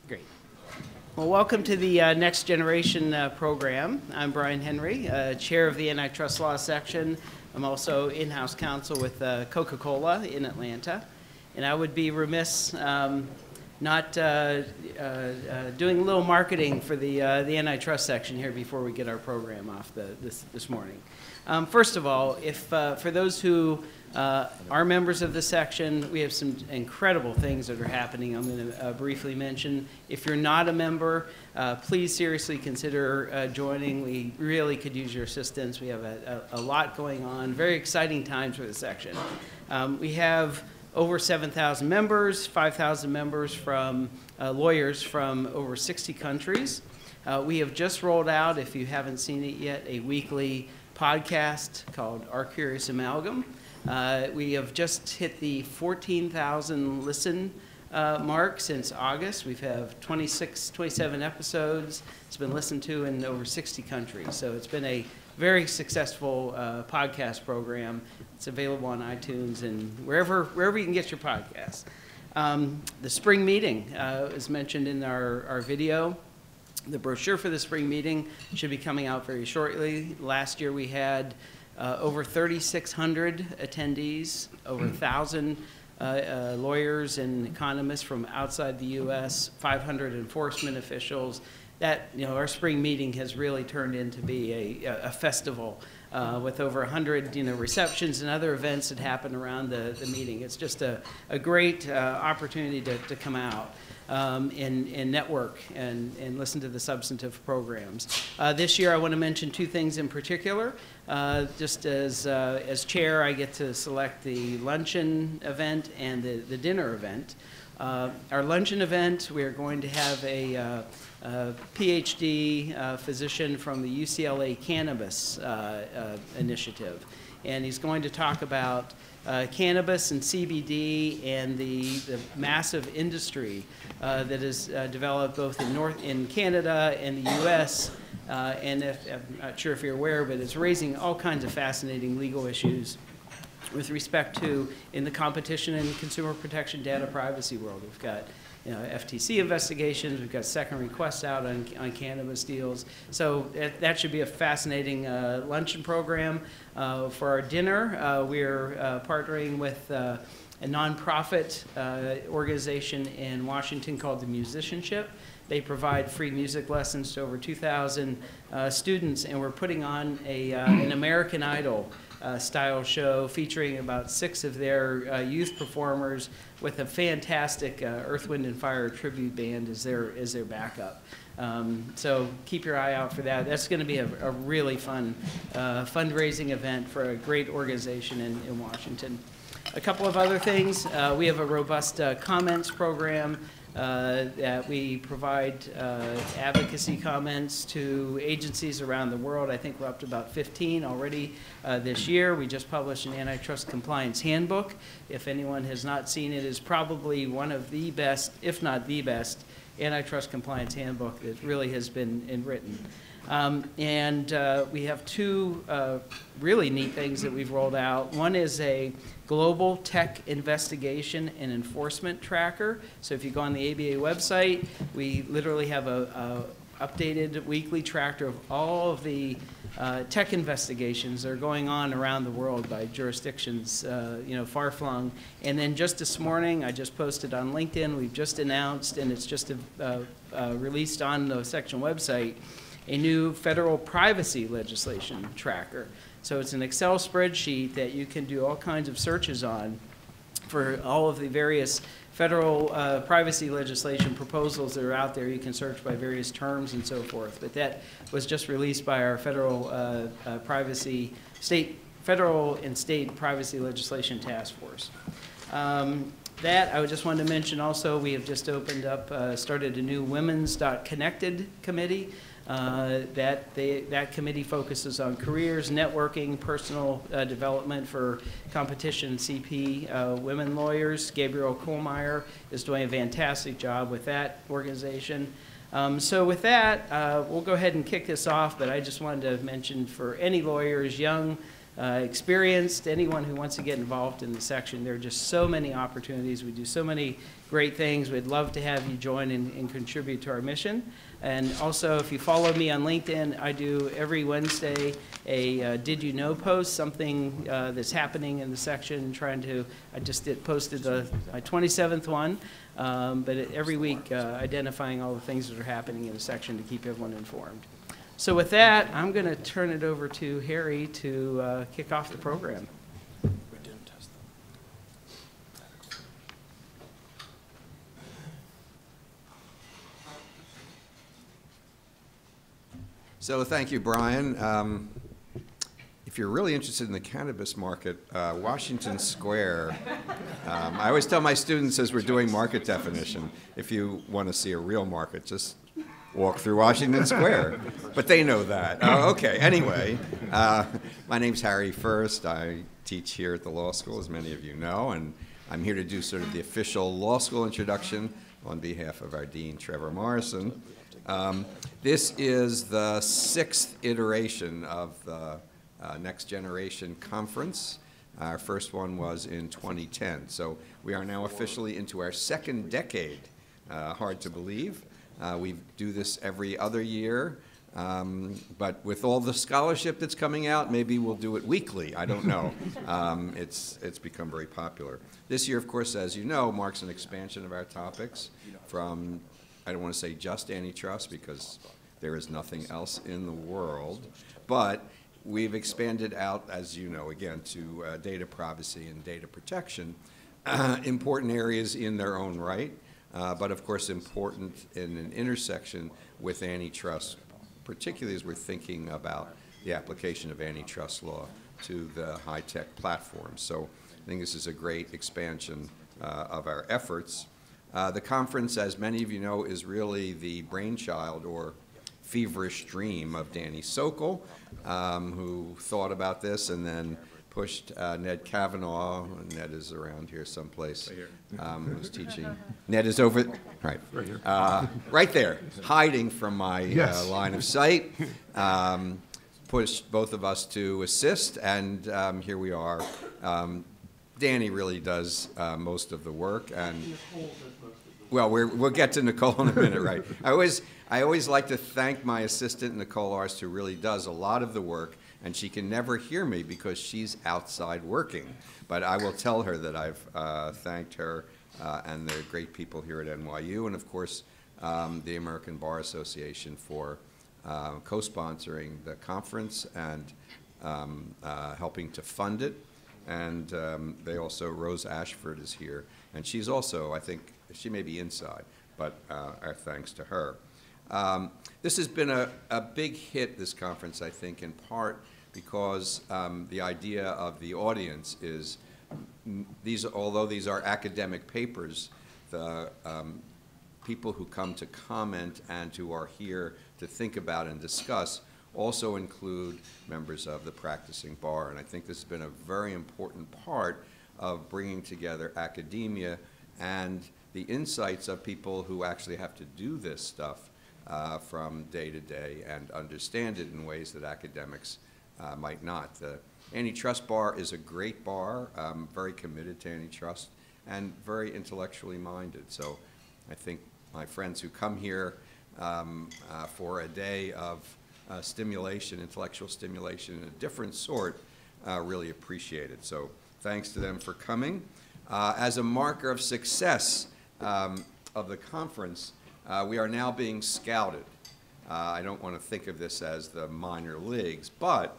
Great. Well, welcome to the Next Generation program. I'm Brian Henry, chair of the Antitrust Law section. I'm also in-house counsel with Coca-Cola in Atlanta. And I would be remiss not doing a little marketing for the antitrust section here before we get our program off this morning. First of all, if for those who are members of the section, we have some incredible things that are happening. I'm going to briefly mention. If you're not a member, please seriously consider joining. We really could use your assistance. We have a lot going on. Very exciting times for the section. We have over 7,000 members, 5,000 members from lawyers from over 60 countries. We have just rolled out, if you haven't seen it yet, a weekly podcast called Our Curious Amalgam. We have just hit the 14,000 listen mark since August. We've had 27 episodes. It's been listened to in over 60 countries. So it's been a very successful podcast program. It's available on iTunes and wherever you can get your podcasts. The spring meeting is mentioned in our video. The brochure for the spring meeting should be coming out very shortly. Last year we had over 3,600 attendees, over 1,000 lawyers and economists from outside the U.S., 500 enforcement officials. That, our spring meeting has really turned into be a festival with over 100, receptions and other events that happen around the meeting. It's just a great opportunity to come out and network and listen to the substantive programs. This year I want to mention two things in particular. Just as chair, I get to select the luncheon event and the dinner event. Our luncheon event, we are going to have a PhD physician from the UCLA Cannabis Initiative, and he's going to talk about cannabis and CBD and the massive industry that is developed both in Canada and the U.S. And I'm not sure if you're aware, but it's raising all kinds of fascinating legal issues with respect to in the competition and consumer protection data privacy world. We've got FTC investigations, we've got second requests out on cannabis deals. So that should be a fascinating luncheon program. For our dinner, we're partnering with a nonprofit organization in Washington called The Musicianship. They provide free music lessons to over 2,000 students, and we're putting on an American Idol style show featuring about 6 of their youth performers with a fantastic Earth, Wind, and Fire tribute band as their backup. So keep your eye out for that. That's going to be a really fun fundraising event for a great organization in Washington. A couple of other things. We have a robust comments program that we provide advocacy comments to agencies around the world. I think we're up to about 15 already this year. We just published an antitrust compliance handbook. If anyone has not seen it, it's probably one of the best, if not the best, antitrust compliance handbook that really has been written. We have two really neat things that we've rolled out. One is a global tech investigation and enforcement tracker. So if you go on the ABA website, we literally have a updated weekly tracker of all of the tech investigations that are going on around the world by jurisdictions, far-flung. And then just this morning, I just posted on LinkedIn, we've just announced, and it's just released on the section website, a new federal privacy legislation tracker. So it's an Excel spreadsheet that you can do all kinds of searches on for all of the various federal privacy legislation proposals that are out there. You can search by various terms and so forth. But that was just released by our federal federal and state privacy legislation task force. That I just wanted to mention also, we have just opened up, started a new Women's.Connected committee. That committee focuses on careers, networking, personal development for competition CP women lawyers. Gabrielle Kohlmeyer is doing a fantastic job with that organization. So with that, we'll go ahead and kick this off, but I just wanted to mention for any lawyers, young experienced, anyone who wants to get involved in the section. There are just so many opportunities. We do so many great things. We'd love to have you join and contribute to our mission. And also, if you follow me on LinkedIn, I do every Wednesday a Did You Know post, something that's happening in the section, I just posted my 27th one, but every week identifying all the things that are happening in the section to keep everyone informed. So with that, I'm going to turn it over to Harry to kick off the program. So thank you, Brian. If you're really interested in the cannabis market, Washington Square, I always tell my students as we're doing market definition, if you want to see a real market, just walk through Washington Square. But they know that. Okay, anyway, my name's Harry First. I teach here at the law school, as many of you know, and I'm here to do sort of the official law school introduction on behalf of our dean, Trevor Morrison. This is the 6th iteration of the Next Generation Conference. Our first one was in 2010. So we are now officially into our 2nd decade. Hard to believe. We do this every other year. But with all the scholarship that's coming out, maybe we'll do it weekly. I don't know. It's become very popular. This year, of course, as you know, marks an expansion of our topics from, I don't want to say just antitrust because there is nothing else in the world, but we've expanded out, as you know, again, to data privacy and data protection, important areas in their own right, but of course important in an intersection with antitrust, particularly as we're thinking about the application of antitrust law to the high-tech platforms. So I think this is a great expansion of our efforts. The conference, as many of you know, is really the brainchild or feverish dream of Danny Sokol, who thought about this and then pushed Ned Kavanaugh. Ned is around here someplace, who's teaching. Ned is over, right here. Right there, hiding from my line of sight. Pushed both of us to assist, and here we are. Danny really does most of the work, and well, we'll get to Nicole in a minute, right? I always like to thank my assistant, Nicole Arst, who really does a lot of the work, and she can never hear me because she's outside working. But I will tell her that I've thanked her and the great people here at NYU, and of course, the American Bar Association for co-sponsoring the conference and helping to fund it. And they also, Rose Ashford is here, and she's also, I think, she may be inside, but our thanks to her. This has been a big hit, this conference, I think, in part because the idea of the audience is, although these are academic papers, the people who come to comment and who are here to think about and discuss also include members of the practicing bar. And I think this has been a very important part of bringing together academia and the insights of people who actually have to do this stuff from day to day and understand it in ways that academics might not. The antitrust bar is a great bar, very committed to antitrust and very intellectually minded. So I think my friends who come here for a day of stimulation, intellectual stimulation in a different sort, really appreciate it. So thanks to them for coming. As a marker of success of the conference, we are now being scouted. I don't want to think of this as the minor leagues, but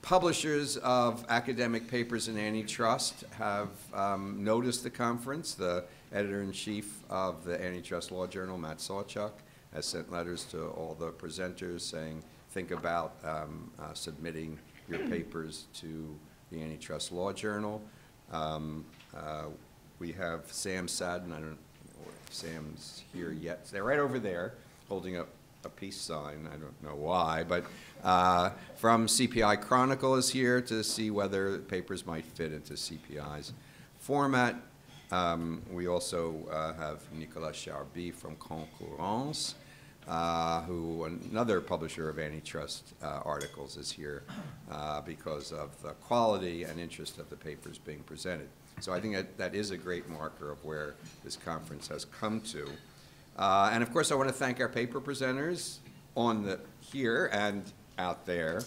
publishers of academic papers in antitrust have noticed the conference. The editor-in-chief of the Antitrust Law Journal, Matt Sawchuk, has sent letters to all the presenters saying, think about submitting your papers to the Antitrust Law Journal. We have Sam Sadden, I don't know if Sam's here yet. They're right over there holding up a peace sign, I don't know why, but from CPI Chronicle is here to see whether papers might fit into CPI's format. We also have Nicolas Charby from Concurrence, who another publisher of antitrust articles is here because of the quality and interest of the papers being presented. So I think that is a great marker of where this conference has come to. And of course, I want to thank our paper presenters here and out there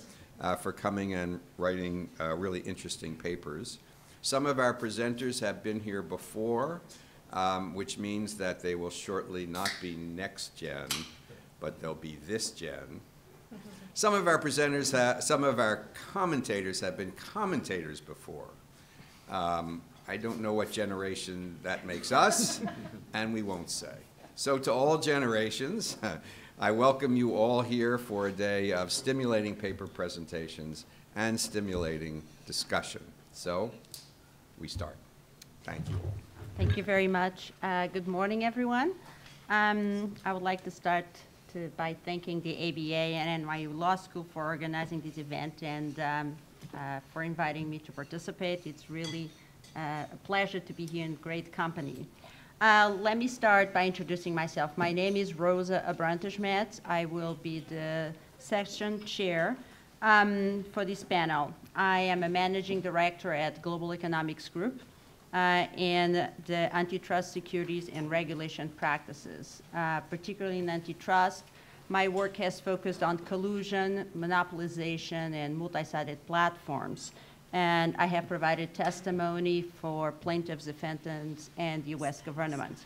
for coming and writing really interesting papers. Some of our presenters have been here before, which means that they will shortly not be next gen, but they'll be this gen. Some of our presenters, some of our commentators have been commentators before. I don't know what generation that makes us, and we won't say. So to all generations, I welcome you all here for a day of stimulating paper presentations and stimulating discussion. So we start. Thank you all. Thank you very much. Good morning, everyone. I would like to start by thanking the ABA and NYU Law School for organizing this event and for inviting me to participate. It's really a pleasure to be here in great company. Let me start by introducing myself. My name is Rosa Abrantes-Metz. I will be the section chair for this panel. I am a managing director at Global Economics Group and the antitrust securities and regulation practices, particularly in antitrust. My work has focused on collusion, monopolization, and multi-sided platforms. And I have provided testimony for plaintiffs, defendants, and the U.S. government.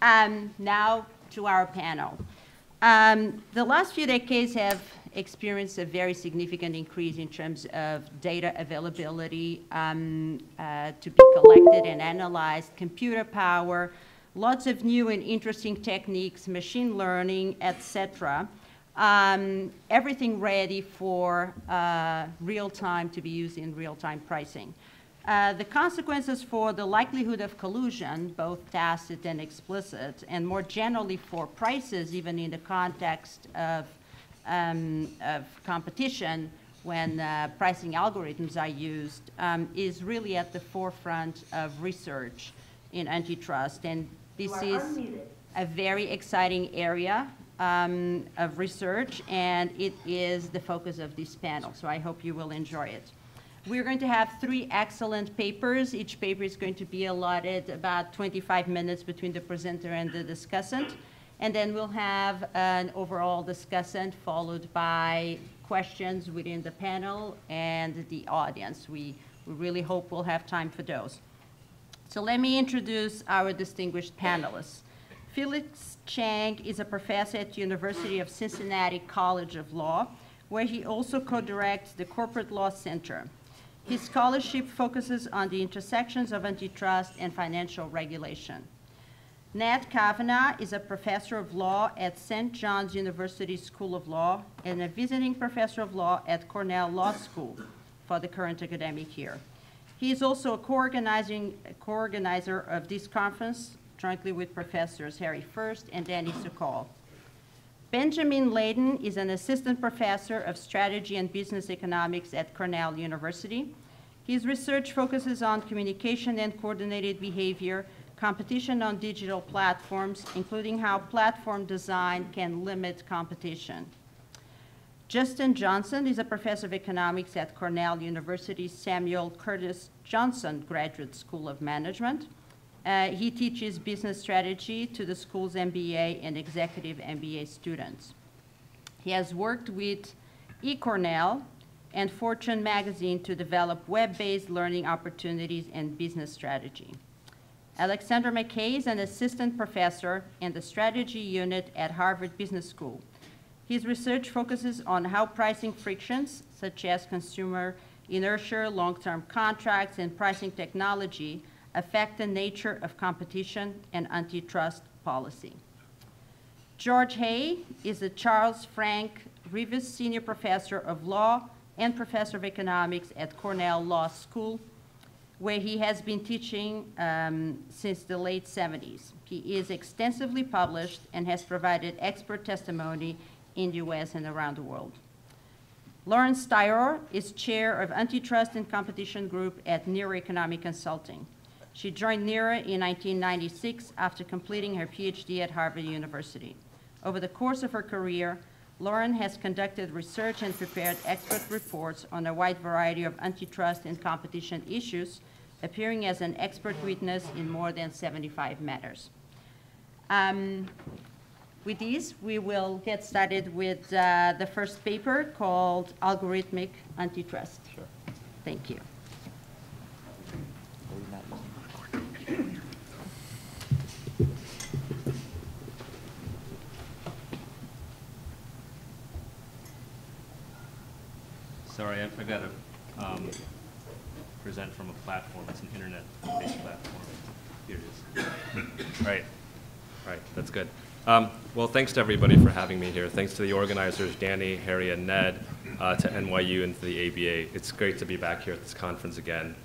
Now to our panel. The last few decades have experienced a very significant increase in terms of data availability to be collected and analyzed, computer power, lots of new and interesting techniques, machine learning, etc. Everything ready for real-time to be used in real-time pricing. The consequences for the likelihood of collusion, both tacit and explicit, and more generally for prices, even in the context of competition when pricing algorithms are used, is really at the forefront of research in antitrust. And this is a very exciting area of research, and it is the focus of this panel, so I hope you will enjoy it. We're going to have 3 excellent papers. Each paper is going to be allotted about 25 minutes between the presenter and the discussant, and then we'll have an overall discussant followed by questions within the panel and the audience. We really hope we'll have time for those. So let me introduce our distinguished panelists. Felix Chang is a professor at the University of Cincinnati College of Law, where he also co-directs the Corporate Law Center. His scholarship focuses on the intersections of antitrust and financial regulation. Nat Kavanagh is a professor of law at St. John's University School of Law and a visiting professor of law at Cornell Law School for the current academic year. He is also a co-organizer of this conference, jointly with Professors Harry First and Danny Sokol. Benjamin Layden is an assistant professor of strategy and business economics at Cornell University. His research focuses on communication and coordinated behavior, competition on digital platforms, including how platform design can limit competition. Justin Johnson is a professor of economics at Cornell University's Samuel Curtis Johnson Graduate School of Management. He teaches business strategy to the school's MBA and executive MBA students. He has worked with eCornell and Fortune magazine to develop web-based learning opportunities and business strategy. Alexander McKay is an assistant professor in the strategy unit at Harvard Business School. His research focuses on how pricing frictions, such as consumer inertia, long-term contracts, and pricing technology affect the nature of competition and antitrust policy. George Hay is the Charles Frank Rivas Senior Professor of Law and Professor of Economics at Cornell Law School, where he has been teaching since the late 70s. He is extensively published and has provided expert testimony in the US and around the world. Lawrence Steyr is chair of Antitrust and Competition Group at NERA Economic Consulting. She joined NERA in 1996 after completing her PhD at Harvard University. Over the course of her career, Lauren has conducted research and prepared expert reports on a wide variety of antitrust and competition issues, appearing as an expert witness in more than 75 matters. With these, we will get started with the first paper called Algorithmic Antitrust. Sure. Thank you. Sorry, I got to present from a platform. It's an internet-based platform. Here it is. Right, that's good. Well, thanks to everybody for having me here. Thanks to the organizers, Danny, Harry, and Ned, to NYU and to the ABA. It's great to be back here at this conference again.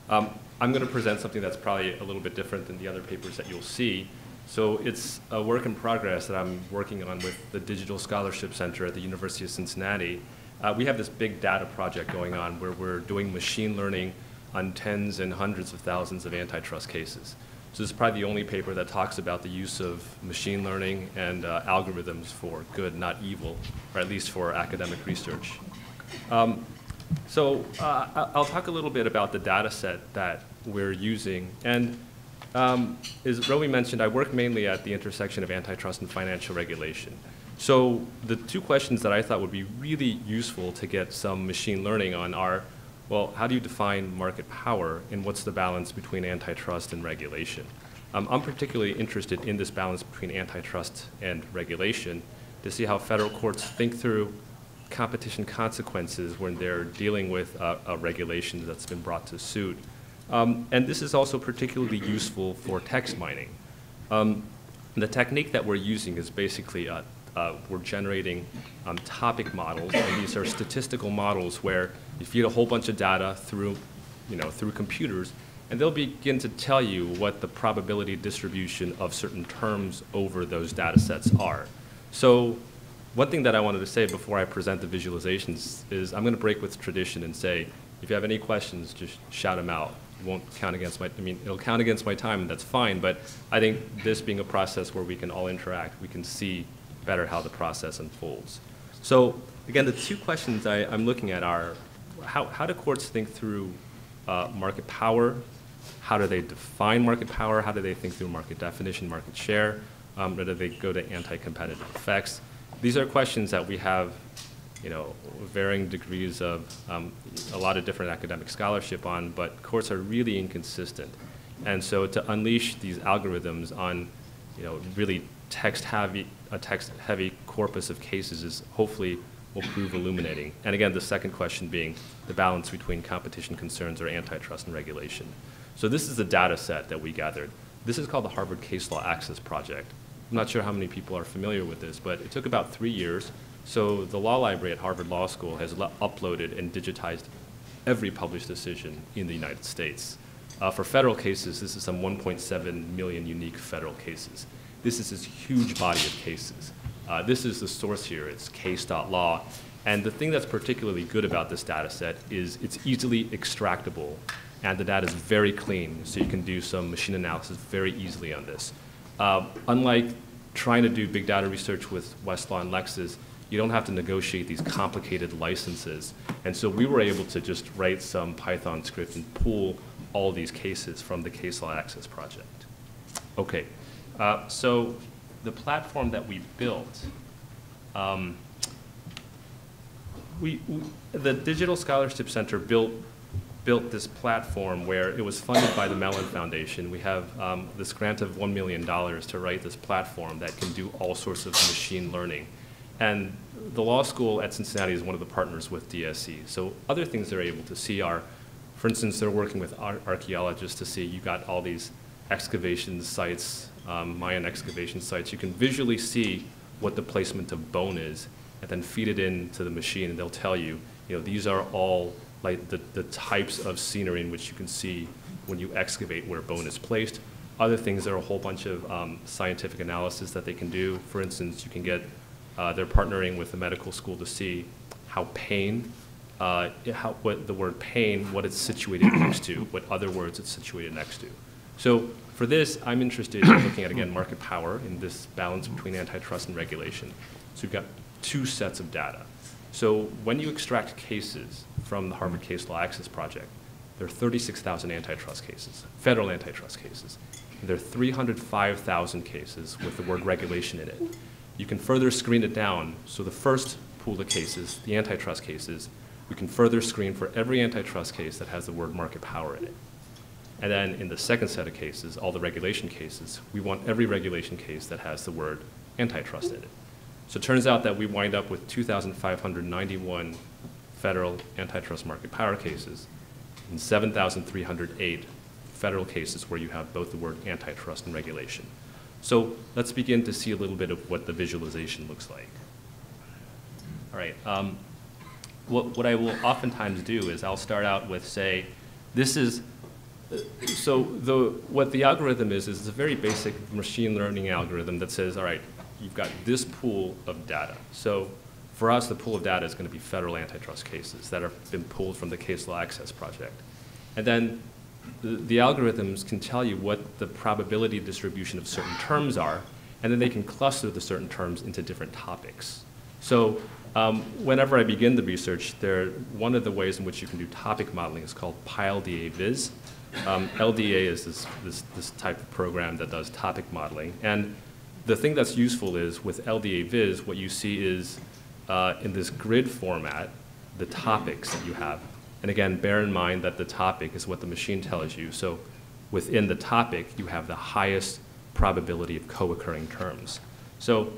I'm going to present something that's probably a little bit different than the other papers that you'll see. So it's a work in progress that I'm working on with the Digital Scholarship Center at the University of Cincinnati. We have this big data project going on where we're doing machine learning on tens and hundreds of thousands of antitrust cases. So this is probably the only paper that talks about the use of machine learning and algorithms for good, not evil, or at least for academic research. I'll talk a little bit about the data set that we're using. And as Rowie mentioned, I work mainly at the intersection of antitrust and financial regulation. So the two questions that I thought would be really useful to get some machine learning on are, well, how do you define market power, and what's the balance between antitrust and regulation? I'm particularly interested in this balance between antitrust and regulation to see how federal courts think through competition consequences when they're dealing with a regulation that's been brought to suit. And this is also particularly useful for text mining. The technique that we're using is basically we're generating topic models, and these are statistical models where you feed a whole bunch of data through computers, and they'll begin to tell you what the probability distribution of certain terms over those data sets are. So one thing that I wanted to say before I present the visualizations is I'm going to break with tradition and say, if you have any questions, just shout them out. It won't count against it'll count against my time, and that's fine, but I think this being a process where we can all interact, we can see better how the process unfolds. So again, the two questions I'm looking at are, how do courts think through market power? How do they define market power? How do they think through market definition, market share? Or do they go to anti-competitive effects? These are questions that we have, varying degrees of a lot of different academic scholarship on, but courts are really inconsistent. And so to unleash these algorithms on, really a text-heavy corpus of cases is hopefully will prove illuminating. And again, the second question being the balance between competition concerns or antitrust and regulation. So this is the data set that we gathered. This is called the Harvard Case Law Access Project. I'm not sure how many people are familiar with this, but it took about 3 years. So the law library at Harvard Law School has uploaded and digitized every published decision in the United States. For federal cases, this is some 1.7 million unique federal cases. This is this huge body of cases. This is the source here. It's case.law. And the thing that's particularly good about this data set is it's easily extractable, and the data is very clean, so you can do some machine analysis very easily on this. Unlike trying to do big data research with Westlaw and Lexis, you don't have to negotiate these complicated licenses. And so we were able to just write some Python script and pull all these cases from the Case Law Access Project. Okay, so the platform that we built, the Digital Scholarship Center built this platform where it was funded by the Mellon Foundation. We have this grant of $1 million to write this platform that can do all sorts of machine learning. And the law school at Cincinnati is one of the partners with DSC. So other things they're able to see are, for instance, they're working with archaeologists to see you got all these excavation sites, Mayan excavation sites. You can visually see what the placement of bone is and then feed it into the machine, and they'll tell you, these are all like the types of scenery in which you can see when you excavate where bone is placed. Other things, there are a whole bunch of scientific analysis that they can do. For instance, you can get, they're partnering with the medical school to see how pain, what the word pain, what it's situated next to, what other words it's situated next to. So for this, I'm interested in looking at, again, market power in this balance between antitrust and regulation. So we've got two sets of data. So when you extract cases from the Harvard Case Law Access Project, there are 36,000 antitrust cases, federal antitrust cases. And there are 305,000 cases with the word regulation in it. You can further screen it down. So the first pool of cases, the antitrust cases, we can further screen for every antitrust case that has the word market power in it. And then in the second set of cases, all the regulation cases, we want every regulation case that has the word antitrust in it. So it turns out that we wind up with 2,591 federal antitrust market power cases and 7,308 federal cases where you have both the word antitrust and regulation. So let's begin to see a little bit of what the visualization looks like. All right. What I will oftentimes do is I'll start out with, say, this is, what the algorithm is a very basic machine learning algorithm that says, all right, you've got this pool of data. So for us, the pool of data is going to be federal antitrust cases that have been pulled from the Case Law Access Project. And then the algorithms can tell you what the probability distribution of certain terms are, and then they can cluster the certain terms into different topics. So whenever I begin the research, one of the ways in which you can do topic modeling is called PyLDA-Viz. LDA is this type of program that does topic modeling. And the thing that's useful is with LDA-Viz, what you see is in this grid format, the topics that you have. And again, bear in mind that the topic is what the machine tells you. So within the topic, you have the highest probability of co-occurring terms. So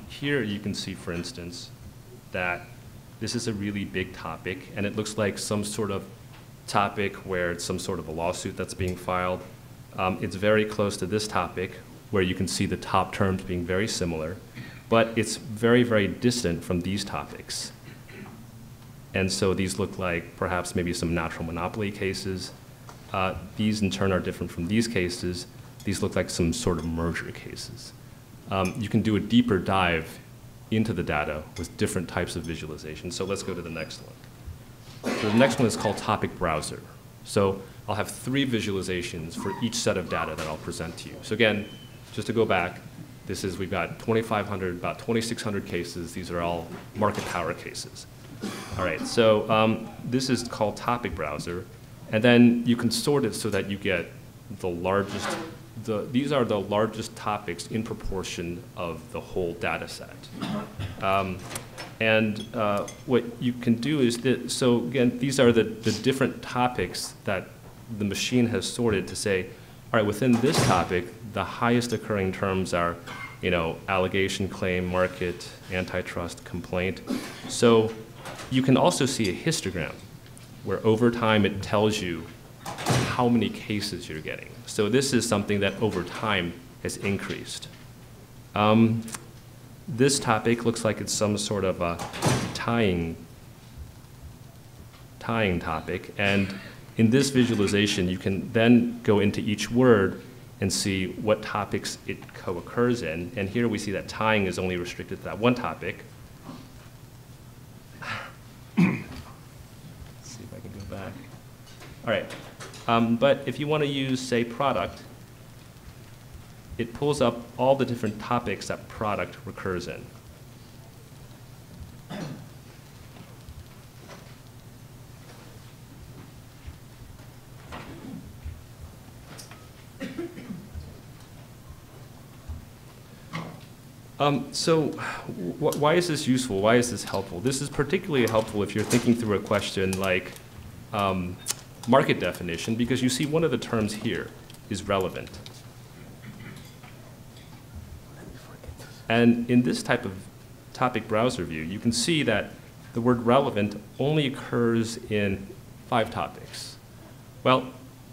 here you can see, for instance, that this is a really big topic, and it looks like some sort of topic where it's some sort of a lawsuit that's being filed. It's very close to this topic, where you can see the top terms being very similar, but it's very, very distant from these topics. And so these look like perhaps maybe some natural monopoly cases. These in turn are different from these cases. These look like some sort of merger cases. You can do a deeper dive into the data with different types of visualization. So let's go to the next one. So the next one is called Topic Browser. So I'll have 3 visualizations for each set of data that I'll present to you. So again, just to go back, we've got 2,500, about 2,600 cases. These are all market power cases. All right, so this is called Topic Browser. And then you can sort it so that you get the largest, these are the largest topics in proportion of the whole data set. What you can do is that, so again, these are the different topics that the machine has sorted to say, all right, within this topic, the highest occurring terms are, allegation, claim, market, antitrust, complaint. So you can also see a histogram where over time it tells you how many cases you're getting. So this is something that over time has increased. This topic looks like it's some sort of a tying topic. And in this visualization, you can then go into each word and see what topics it co-occurs in. And here we see that tying is only restricted to that one topic. Let's see if I can go back. All right. But if you want to use, say, product, it pulls up all the different topics that product recurs in. Why is this useful? Why is this helpful? This is particularly helpful if you're thinking through a question like market definition, because you see one of the terms here is relevant. And in this type of topic browser view, you can see that the word relevant only occurs in 5 topics. Well,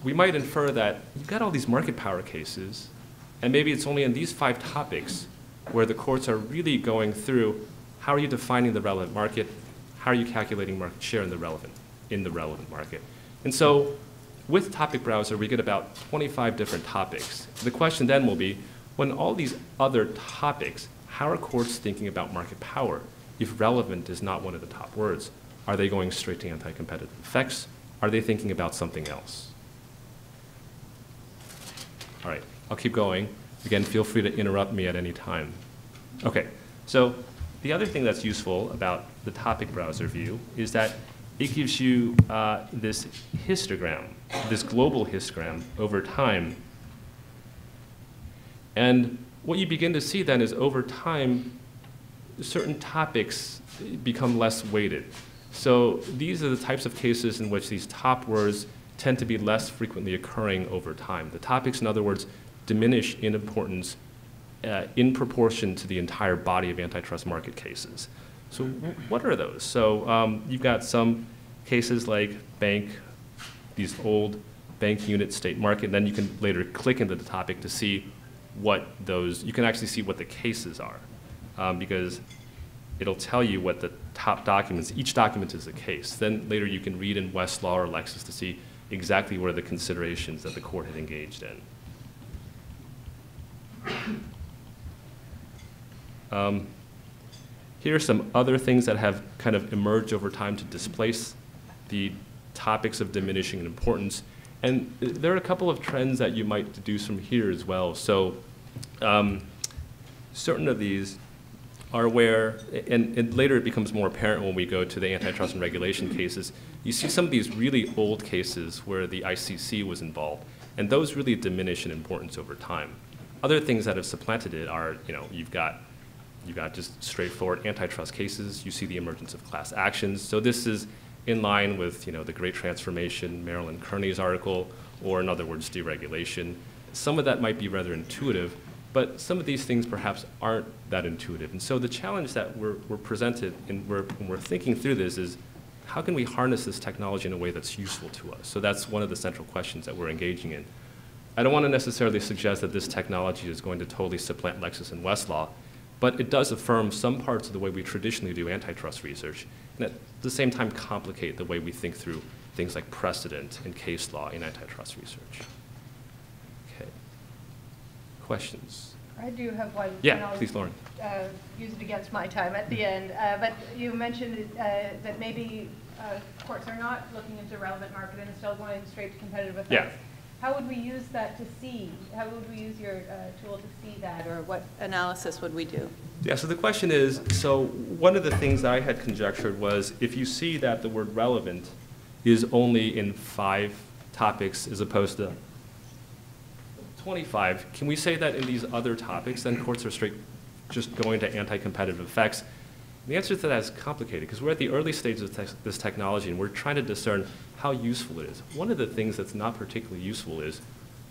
we might infer that you've got all these market power cases, and maybe it's only in these 5 topics where the courts are really going through how are you defining the relevant market, how are you calculating market share in the relevant market. And so with Topic Browser, we get about 25 different topics. The question then will be, when all these other topics, how are courts thinking about market power if relevant is not one of the top words? Are they going straight to anti-competitive effects? Are they thinking about something else? All right, I'll keep going. Again, feel free to interrupt me at any time. Okay, so the other thing that's useful about the topic browser view is that it gives you this histogram, this global histogram over time. And what you begin to see then is over time, certain topics become less weighted. So these are the types of cases in which these top words tend to be less frequently occurring over time. The topics, in other words, diminish in importance in proportion to the entire body of antitrust market cases. So what are those? So you've got some cases like bank, these old bank unit state market, and then you can later click into the topic to see what those, you can actually see what the cases are because it'll tell you what the top documents, each document is a case. Then later you can read in Westlaw or Lexis to see exactly what are the considerations that the court had engaged in. Here are some other things that have kind of emerged over time to displace the topics of diminishing in importance. And there are a couple of trends that you might deduce from here as well. So certain of these are where, and later it becomes more apparent when we go to the antitrust and regulation cases, you see some of these really old cases where the ICC was involved, and those really diminish in importance over time. Other things that have supplanted it are, you know, you've got just straightforward antitrust cases. You see the emergence of class actions. So this is in line with, you know, the Great Transformation, Marilyn Kearney's article, or in other words, deregulation. Some of that might be rather intuitive, but some of these things perhaps aren't that intuitive. And so the challenge that we're presented when we're thinking through this is, how can we harness this technology in a way that's useful to us? So that's one of the central questions that we're engaging in. I don't want to necessarily suggest that this technology is going to totally supplant Lexis and Westlaw, but it does affirm some parts of the way we traditionally do antitrust research, and at the same time complicate the way we think through things like precedent and case law in antitrust research. Okay. Questions? I do have one. Yeah, please, Lauren. Use it against my time at the end. But you mentioned that maybe courts are not looking into relevant market and still going straight to competitive effects. Yeah. How would we use that to see? How would we use your tool to see that, or what analysis would we do? Yeah, so the question is, so one of the things that I had conjectured was, if you see that the word relevant is only in 5 topics as opposed to 25, can we say that in these other topics, then courts are straight just going to anti-competitive effects? The answer to that is complicated, because we're at the early stages of this technology, and we're trying to discern how useful it is. One of the things that's not particularly useful is,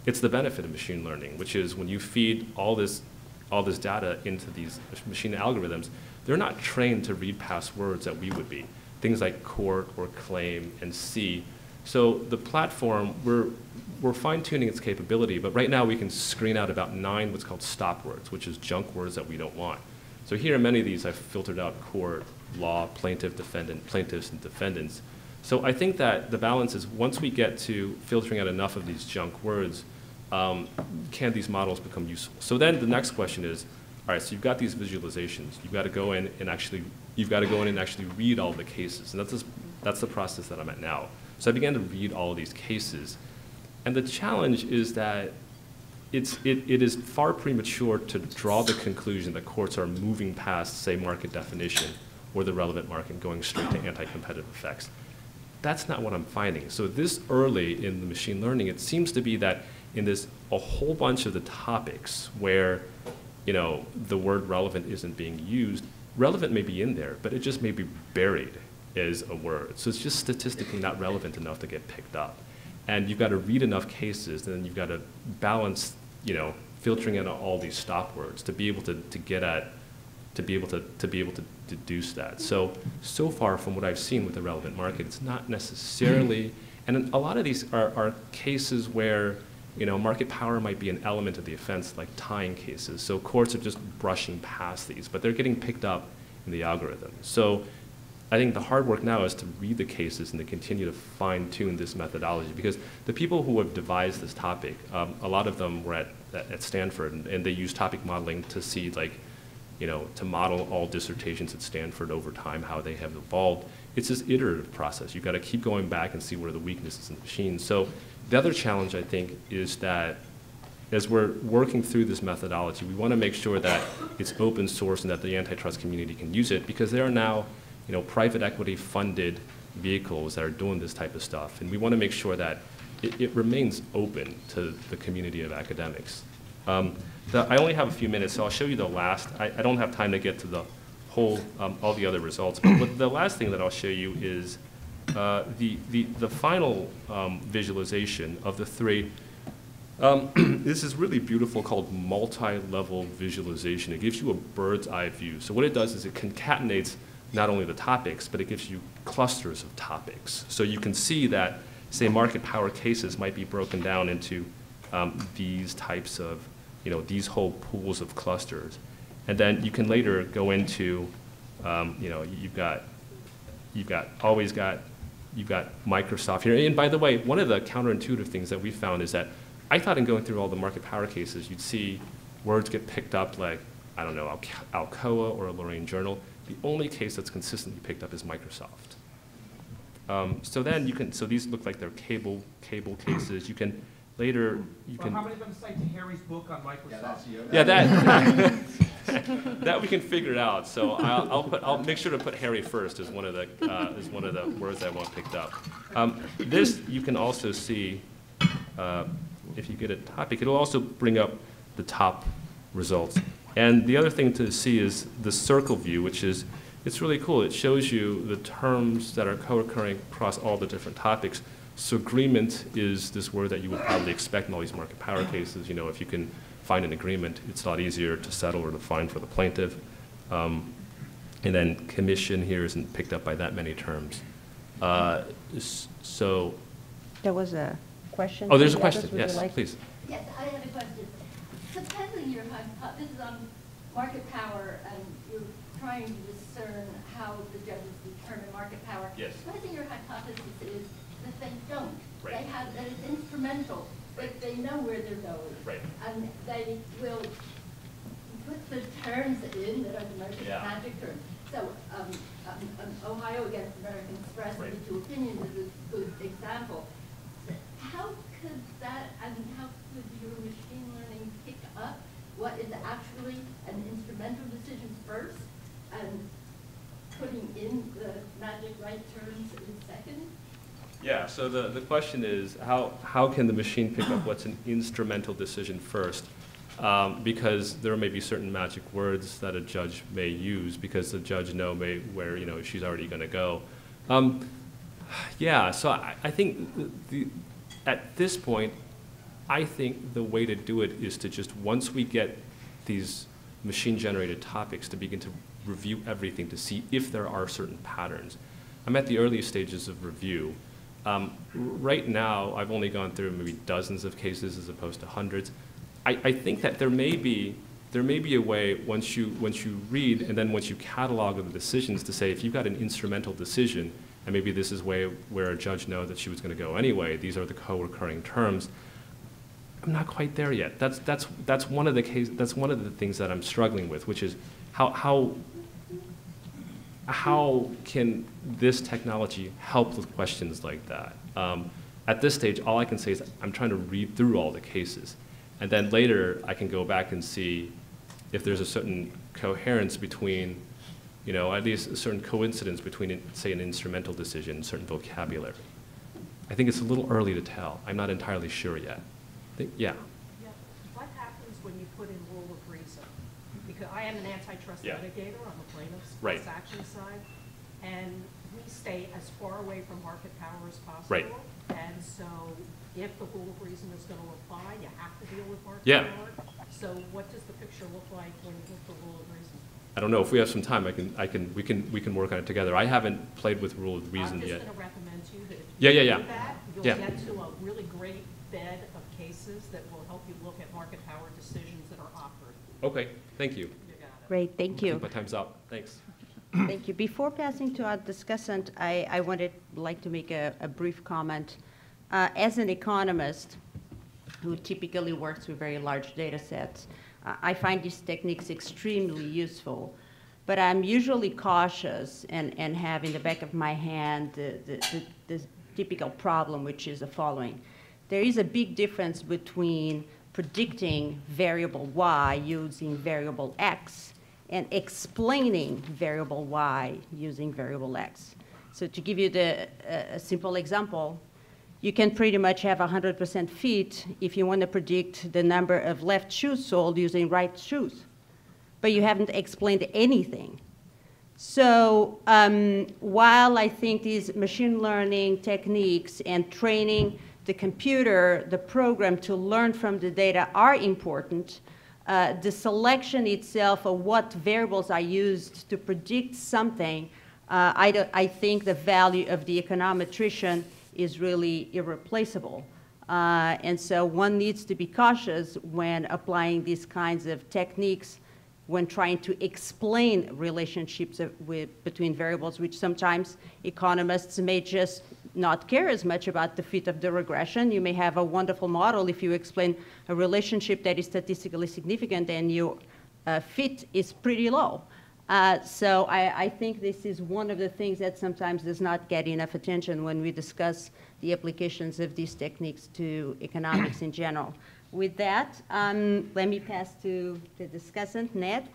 it's the benefit of machine learning, which is when you feed all this data into these machine algorithms, they're not trained to read past words that we would be, things like court or claim and see. So the platform, we're fine-tuning its capability, but right now we can screen out about 9 what's called stop words, which is junk words that we don't want. So here, many of these, I've filtered out court, law, plaintiff, defendant, plaintiffs, and defendants. So I think that the balance is, once we get to filtering out enough of these junk words, can these models become useful? So then the next question is, all right, so you've got these visualizations. You've got to go in and actually, read all the cases. And that's the process that I'm at now. So I began to read all of these cases. And the challenge is that it is far premature to draw the conclusion that courts are moving past, say, market definition or the relevant market, going straight to anti-competitive effects. That's not what I'm finding. So this early in the machine learning, it seems to be that in a whole bunch of the topics where, you know, the word relevant isn't being used, relevant may be in there, but it just may be buried as a word. So it's just statistically not relevant enough to get picked up. And you've got to read enough cases, and then you've got to balance, you know, filtering in all these stop words to be able to get at, to be able to deduce that. So far from what I've seen with the relevant market, it's not necessarily, and a lot of these are cases where, you know, market power might be an element of the offense, like tying cases. So courts are just brushing past these, but they're getting picked up in the algorithm. So I think the hard work now is to read the cases and to continue to fine-tune this methodology, because the people who have devised this topic, a lot of them were at Stanford, and they use topic modeling to see, like, you know, to model all dissertations at Stanford over time, how they have evolved. It's this iterative process. You've got to keep going back and see where the weaknesses in the machine. So the other challenge, I think, is that as we're working through this methodology, we want to make sure that it's open source and that the antitrust community can use it, because there are now, private equity funded vehicles that are doing this type of stuff, and we want to make sure that it remains open to the community of academics. I only have a few minutes, so I'll show you the last. I don't have time to get to the whole, all the other results, but the last thing that I'll show you is the final visualization of the three. This is really beautiful, called multi-level visualization. It gives you a bird's eye view. So what it does is it concatenates not only the topics, but it gives you clusters of topics. So you can see that, say, market power cases might be broken down into these types of, these whole pools of clusters. And then you can later go into, you've got Microsoft here. And by the way, one of the counterintuitive things that we found is that I thought in going through all the market power cases, you'd see words get picked up like, I don't know, Alcoa or a Lorraine Journal. The only case that's consistently picked up is Microsoft. So then so these look like they're cable cases. You can later, How many of them cite to Harry's book on Microsoft? Yeah, that, that we can figure it out. So I'll make sure to put Harry first as one of the words I want picked up. This you can also see, if you get a topic, it'll also bring up the top results. And the other thing to see is the circle view, which is, it's really cool. It shows you the terms that are co-occurring across all the different topics. So agreement is this word that you would probably expect in all these market power cases. If you can find an agreement, it's a lot easier to settle or to find for the plaintiff. And then commission here isn't picked up by that many terms. So. There was a question. Oh, there's a question. Yes, please. Yes, I have a question. Supposing your hypothesis on market power and you're trying to discern how the judges determine market power. Yes. Supposing your hypothesis is that they don't. Right. They have that it's instrumental. Right. That they know where they're going. Right. And they will put the terms in that are the most magic terms. So Ohio against American Express and the two opinions is a good example. How could that, and how could your machine learning pick up what is actually an instrumental decision first and putting in the magic right terms in second? Yeah, so the question is, how can the machine pick up what's an instrumental decision first? Because there may be certain magic words that a judge may use because the judge knows where she's already going to go. Yeah, so I think at this point, I think the way to do it is to just, once we get these machine-generated topics, to begin to review everything to see if there are certain patterns. I'm at the earliest stages of review. Right now, I've only gone through maybe dozens of cases as opposed to hundreds. I think that there may be a way, once you read and then once you catalog the decisions, to say if you've got an instrumental decision, and maybe this is where a judge knows that she was going to go anyway, these are the co-occurring terms. I'm not quite there yet. That's one of the things that I'm struggling with, which is how can this technology help with questions like that? At this stage, all I can say is I'm trying to read through all the cases. And then later, I can go back and see if there's a certain coherence between, at least a certain coincidence between, say, an instrumental decision and certain vocabulary. I think it's a little early to tell. I'm not entirely sure yet. Yeah. What happens when you put in rule of reason? Because I am an antitrust litigator on the plaintiff's class action side, and we stay as far away from market power as possible. Right. And so if the rule of reason is going to apply, you have to deal with market power. So what does the picture look like when you look for rule of reason? I don't know. If we have some time, we can work on it together. I haven't played with rule of reason yet. I'm just going to recommend to you that if you do that, you'll get to a really great bed of cases that will help you look at market power decisions that are offered. Okay, thank you. You got it. Great, thank you. My time's up. Thanks. Thank you. Before passing to our discussant, I would like to make a brief comment. As an economist who typically works with very large data sets, I find these techniques extremely useful. But I'm usually cautious and have in the back of my hand the typical problem, which is the following. There is a big difference between predicting variable y using variable x and explaining variable y using variable x. So to give you a simple example, you can pretty much have 100% fit if you want to predict the number of left shoes sold using right shoes, but you haven't explained anything. So while I think these machine learning techniques and training the computer, the program to learn from the data are important, the selection itself of what variables are used to predict something, I think the value of the econometrician is really irreplaceable. And so one needs to be cautious when applying these kinds of techniques when trying to explain relationships between variables, which sometimes economists may just not care as much about the fit of the regression. You may have a wonderful model if you explain a relationship that is statistically significant and your fit is pretty low. So I think this is one of the things that sometimes does not get enough attention when we discuss the applications of these techniques to economics in general. With that, let me pass to the discussant, Ned.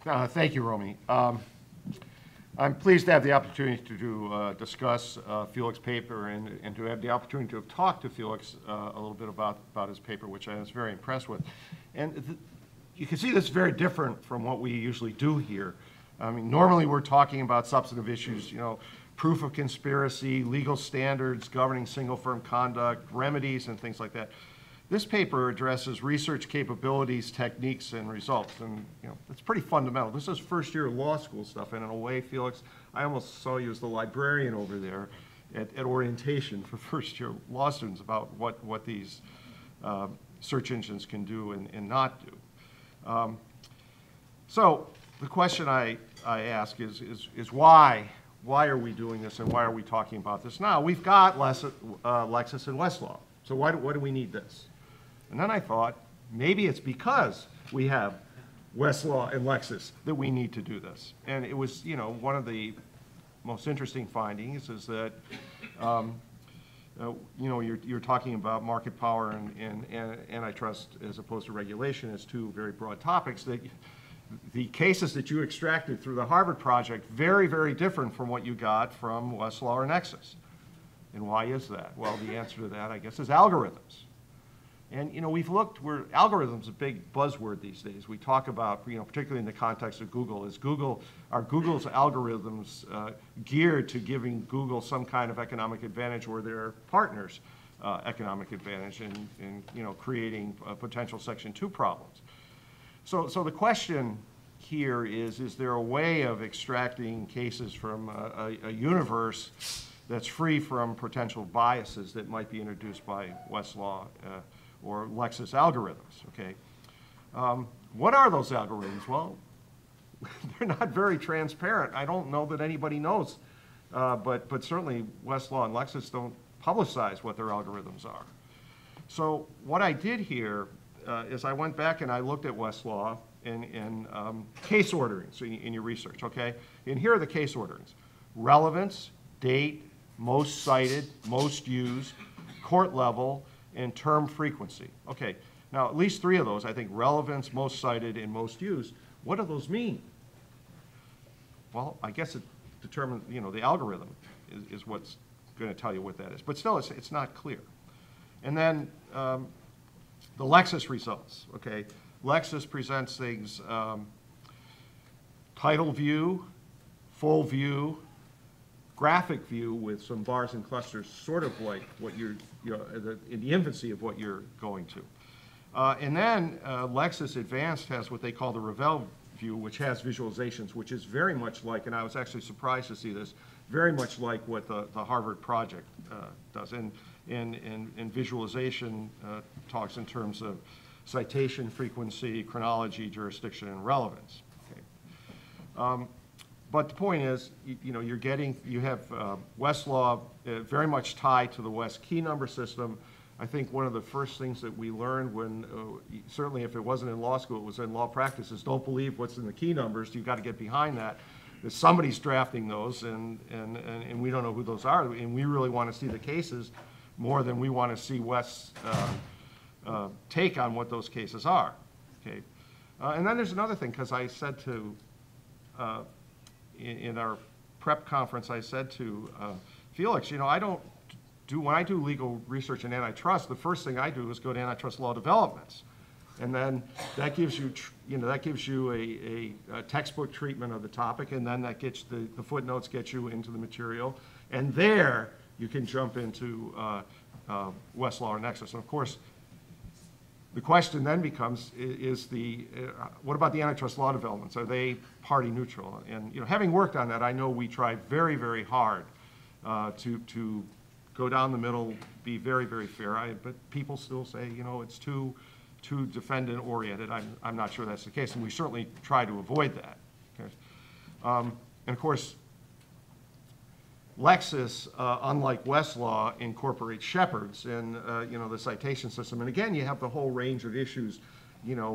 Well, thank you, Romy. I'm pleased to have the opportunity to discuss Felix's paper and to have the opportunity to have talked to Felix a little bit about his paper, which I was very impressed with. And you can see this is very different from what we usually do here. I mean, normally we're talking about substantive issues, you know, proof of conspiracy, legal standards governing single firm conduct, remedies, and things like that. This paper addresses research capabilities, techniques, and results, and you know it's pretty fundamental. This is first-year law school stuff, and in a way, Felix, I almost saw you as the librarian over there at orientation for first-year law students about what these search engines can do and not do. So the question I ask is why are we doing this, and why are we talking about this now? We've got Lexis and Westlaw, so why do we need this? And then I thought, maybe it's because we have Westlaw and Lexis that we need to do this. And it was, you know, one of the most interesting findings is that, you know, you're talking about market power and antitrust as opposed to regulation as two very broad topics. That the cases that you extracted through the Harvard project, very, very different from what you got from Westlaw or Nexus. And why is that? Well, the answer to that, I guess, is algorithms. And, you know, we've looked, algorithms a big buzzword these days. We talk about, you know, particularly in the context of Google, are Google's algorithms geared to giving Google some kind of economic advantage or their partners economic advantage in you know, creating potential Section 2 problems. So the question here is there a way of extracting cases from a universe that's free from potential biases that might be introduced by Westlaw or Lexis algorithms, okay? What are those algorithms? Well, they're not very transparent. I don't know that anybody knows, but certainly Westlaw and Lexis don't publicize what their algorithms are. So what I did here is I went back and I looked at Westlaw in case orderings in your research, okay? And here are the case orderings: relevance, date, most cited, most used, court level, and term frequency. Okay, now at least three of those, I think relevance, most cited, and most used, what do those mean? Well, I guess it determines, you know, the algorithm is what's going to tell you what that is. But still, it's not clear. And then the Lexis results, okay? Lexis presents things, title view, full view, graphic view with some bars and clusters, sort of like what you're, you know, in the infancy of what you're going to. And then Lexis Advanced has what they call the Ravel view, which has visualizations, which is very much like, and I was actually surprised to see this, very much like what the Harvard project does. And visualization talks in terms of citation frequency, chronology, jurisdiction, and relevance. Okay. But the point is, you know, you have Westlaw very much tied to the West key number system. I think one of the first things that we learned when, certainly if it wasn't in law school, it was in law practice, is don't believe what's in the key numbers. You've got to get behind that. Somebody's drafting those, and we don't know who those are. And we really want to see the cases more than we want to see West's take on what those cases are, okay? And then there's another thing, because I said to, in our prep conference, I said to Felix, you know, when I do legal research in antitrust, the first thing I do is go to antitrust law developments. And then that gives you, that gives you a textbook treatment of the topic, and then that gets the footnotes get you into the material. And there, you can jump into Westlaw or Nexus. And of course, the question then becomes, what about the antitrust law developments? Are they party neutral? And, you know, having worked on that, I know we try very, very hard to go down the middle, be very, very fair. But people still say, you know, it's too defendant-oriented. I'm not sure that's the case, and we certainly try to avoid that. Okay? And of course, Lexis, unlike Westlaw, incorporates Shepard's in the citation system. And again, you have the whole range of issues. You know,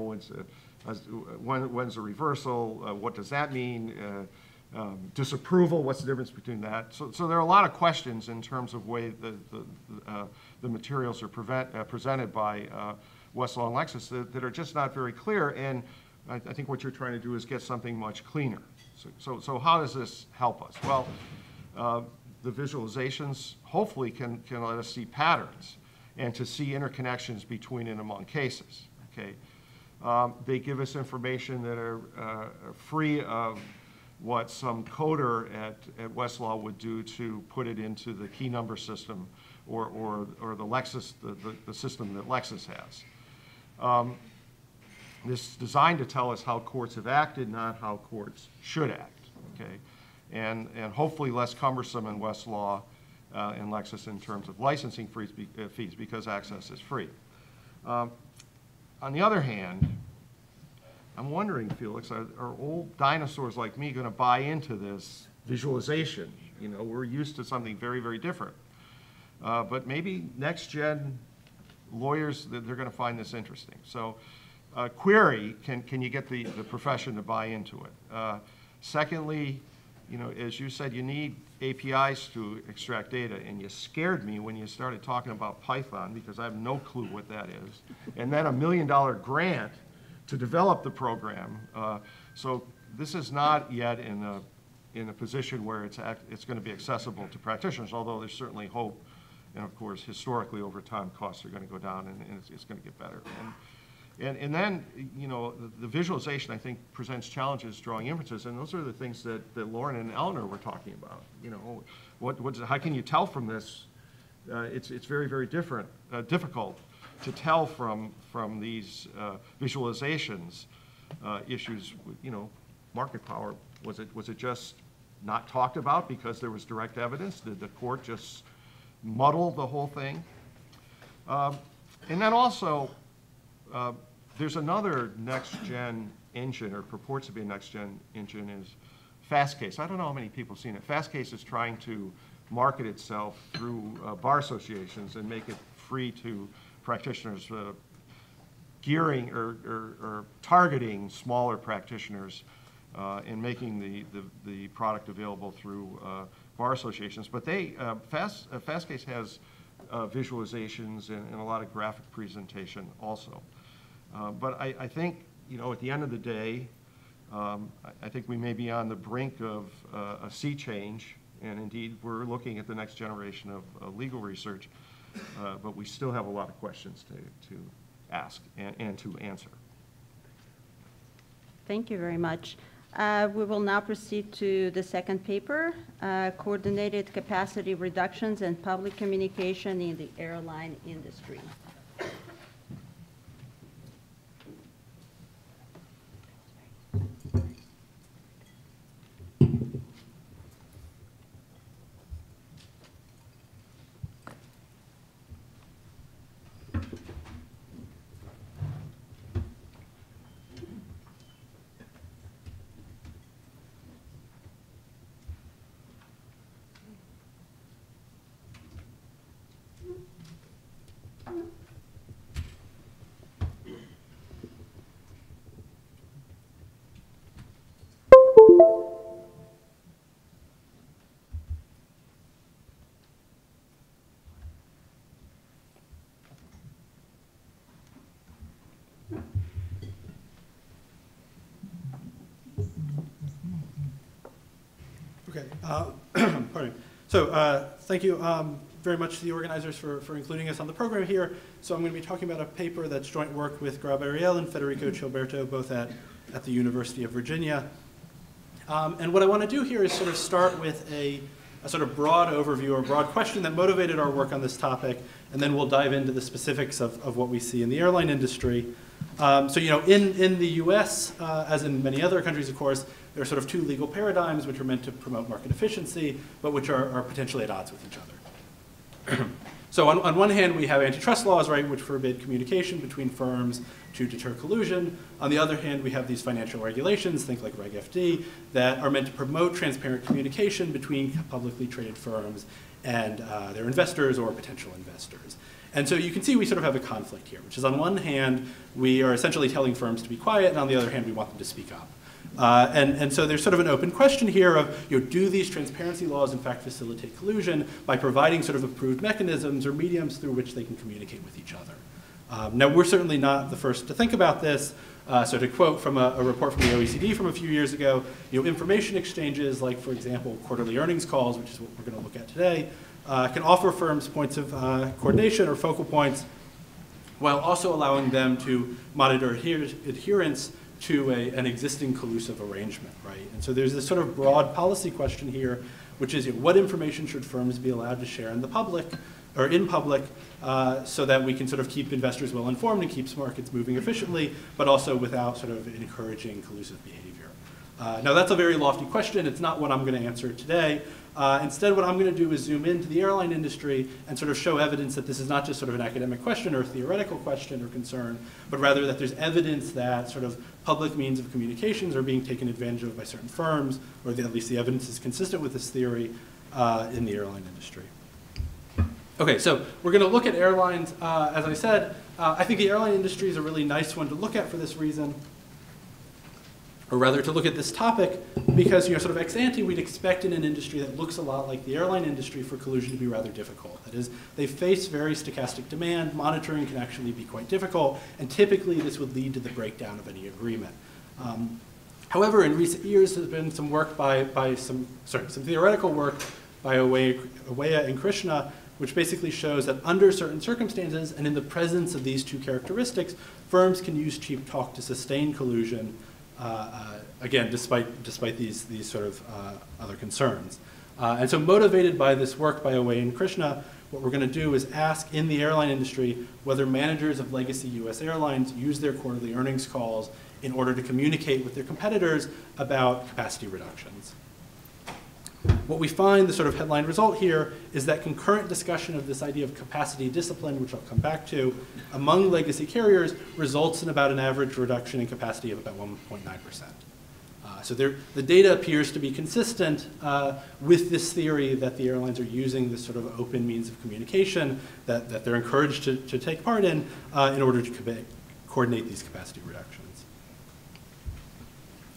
when's a reversal? What does that mean? Disapproval, what's the difference between that? So there are a lot of questions in terms of way the materials are presented by Westlaw and Lexis that are just not very clear, and I think what you're trying to do is get something much cleaner. So how does this help us? Well, the visualizations hopefully can let us see patterns and to see interconnections between and among cases, okay? They give us information that are free of what some coder at Westlaw would do to put it into the key number system or the Lexis, the system that Lexis has. This is designed to tell us how courts have acted, not how courts should act, okay? And hopefully less cumbersome in Westlaw and Lexis in terms of licensing fees because access is free. On the other hand, I'm wondering, Felix, are old dinosaurs like me going to buy into this visualization? You know, we're used to something very, very different. But maybe next-gen lawyers, they're going to find this interesting. So query, can you get the profession to buy into it? Secondly, you know, as you said, you need APIs to extract data, and you scared me when you started talking about Python because I have no clue what that is. And then $1 million grant to develop the program. So this is not yet in a position where it's going to be accessible to practitioners, although there's certainly hope. And of course, historically, over time, costs are going to go down, and it's going to get better. And then, you know, the visualization, I think, presents challenges drawing inferences, and those are the things that Lauren and Eleanor were talking about. You know, how can you tell from this? It's very, very difficult to tell from these visualizations issues. You know, market power, was it just not talked about because there was direct evidence? Did the court just muddle the whole thing? And then also, there's another next-gen engine, or purports to be a next-gen engine, is Fastcase. I don't know how many people have seen it. Fastcase is trying to market itself through bar associations and make it free to practitioners, gearing or targeting smaller practitioners and making the product available through bar associations. But Fastcase has visualizations and a lot of graphic presentation also. But I think, you know, at the end of the day, I think we may be on the brink of a sea change, and indeed we're looking at the next generation of legal research, but we still have a lot of questions to ask and to answer. Thank you very much. We will now proceed to the second paper, Coordinated Capacity Reductions and Public Communication in the Airline Industry. Okay, pardon me. So thank you very much to the organizers for including us on the program here. So I'm going to be talking about a paper that's joint work with Grab Ariel and Federico Chilberto, both at the University of Virginia. And what I want to do here is sort of start with a sort of broad overview or broad question that motivated our work on this topic, and then we'll dive into the specifics of what we see in the airline industry. So, you know, in the US, as in many other countries, of course, there are sort of two legal paradigms which are meant to promote market efficiency, but which are potentially at odds with each other. So on one hand, we have antitrust laws, right, which forbid communication between firms to deter collusion. On the other hand, we have these financial regulations, think like Reg FD, that are meant to promote transparent communication between publicly traded firms and their investors or potential investors. And so you can see we sort of have a conflict here, which is on one hand, we are essentially telling firms to be quiet, and on the other hand, we want them to speak up. And so there's sort of an open question here of, you know, do these transparency laws in fact facilitate collusion by providing sort of approved mechanisms or mediums through which they can communicate with each other? Now, we're certainly not the first to think about this. So to quote from a report from the OECD from a few years ago, you know, information exchanges like, for example, quarterly earnings calls, which is what we're going to look at today, can offer firms points of coordination or focal points while also allowing them to monitor adherence to an existing collusive arrangement, right? And so there's this sort of broad policy question here, which is, you know, what information should firms be allowed to share in the public, or in public, so that we can sort of keep investors well informed and keeps markets moving efficiently, but also without sort of encouraging collusive behavior. Now that's a very lofty question. It's not what I'm going to answer today. Instead, what I'm going to do is zoom into the airline industry and sort of show evidence that this is not just sort of an academic question or a theoretical question or concern, but rather that there's evidence that sort of public means of communications are being taken advantage of by certain firms, or at least the evidence is consistent with this theory in the airline industry. Okay, so we're going to look at airlines. As I said, I think the airline industry is a really nice one to look at for this reason, or rather to look at this topic, because, you know, sort of ex ante, we'd expect in an industry that looks a lot like the airline industry for collusion to be rather difficult. That is, they face very stochastic demand, monitoring can actually be quite difficult, and typically this would lead to the breakdown of any agreement. However, in recent years, there's been some work some theoretical work by Oweya and Krishna, which basically shows that under certain circumstances and in the presence of these two characteristics, firms can use cheap talk to sustain collusion, again, despite these sort of other concerns. And so motivated by this work by Oweya and Krishna, what we're going to do is ask in the airline industry whether managers of legacy US airlines use their quarterly earnings calls in order to communicate with their competitors about capacity reductions. What we find, the sort of headline result here, is that concurrent discussion of this idea of capacity discipline, which I'll come back to, among legacy carriers results in about an average reduction in capacity of about 1.9%. So the data appears to be consistent with this theory that the airlines are using this sort of open means of communication that they're encouraged to take part in order to coordinate these capacity reductions.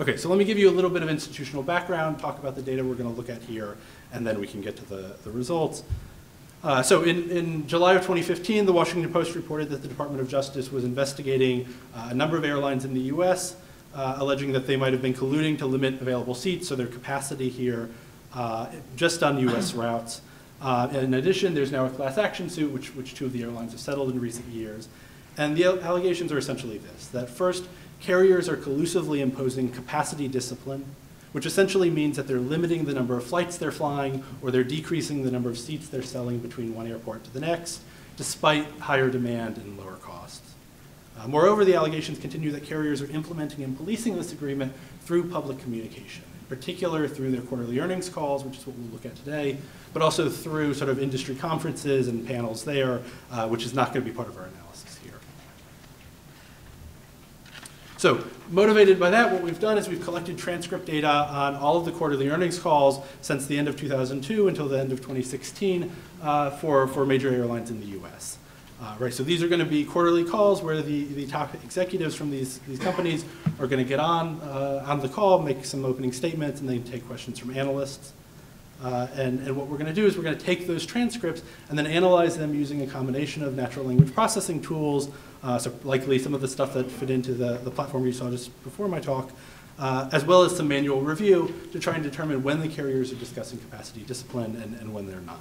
Okay, so let me give you a little bit of institutional background, talk about the data we're going to look at here, and then we can get to the results. So in July of 2015, the Washington Post reported that the Department of Justice was investigating a number of airlines in the US, alleging that they might have been colluding to limit available seats, so their capacity here just on US routes. In addition, there's now a class action suit, which two of the airlines have settled in recent years. And the allegations are essentially this, that first, carriers are collusively imposing capacity discipline, which essentially means that they're limiting the number of flights they're flying, or they're decreasing the number of seats they're selling between one airport to the next, despite higher demand and lower costs. Moreover, the allegations continue that carriers are implementing and policing this agreement through public communication, in particular through their quarterly earnings calls, which is what we'll look at today, but also through sort of industry conferences and panels there, which is not going to be part of our analysis here. So motivated by that, what we've done is we've collected transcript data on all of the quarterly earnings calls since the end of 2002 until the end of 2016 for major airlines in the US. Right, so these are going to be quarterly calls where the top executives from these companies are going to get on the call, make some opening statements, and then take questions from analysts. And what we're going to do is we're going to take those transcripts and then analyze them using a combination of natural language processing tools, so likely some of the stuff that fit into the platform you saw just before my talk, as well as some manual review to try and determine when the carriers are discussing capacity discipline and when they're not.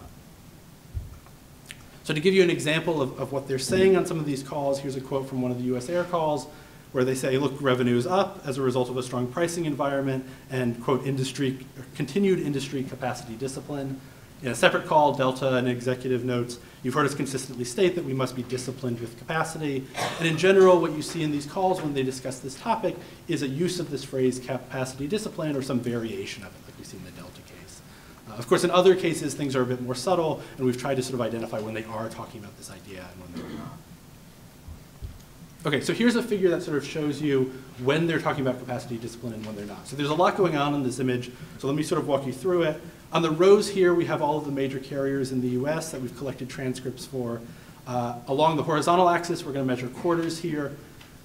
So to give you an example of what they're saying on some of these calls, here's a quote from one of the US Air calls where they say, look, revenue is up as a result of a strong pricing environment and, quote, continued industry capacity discipline. In a separate call, Delta and executive notes, you've heard us consistently state that we must be disciplined with capacity. And in general, what you see in these calls when they discuss this topic is a use of this phrase capacity discipline or some variation of it, like we see in the Delta case. Of course, in other cases, things are a bit more subtle, and we've tried to sort of identify when they are talking about this idea and when they're not. Okay, so here's a figure that sort of shows you when they're talking about capacity discipline and when they're not. So there's a lot going on in this image, so let me sort of walk you through it. On the rows here, we have all of the major carriers in the US that we've collected transcripts for. Along the horizontal axis, we're going to measure quarters here.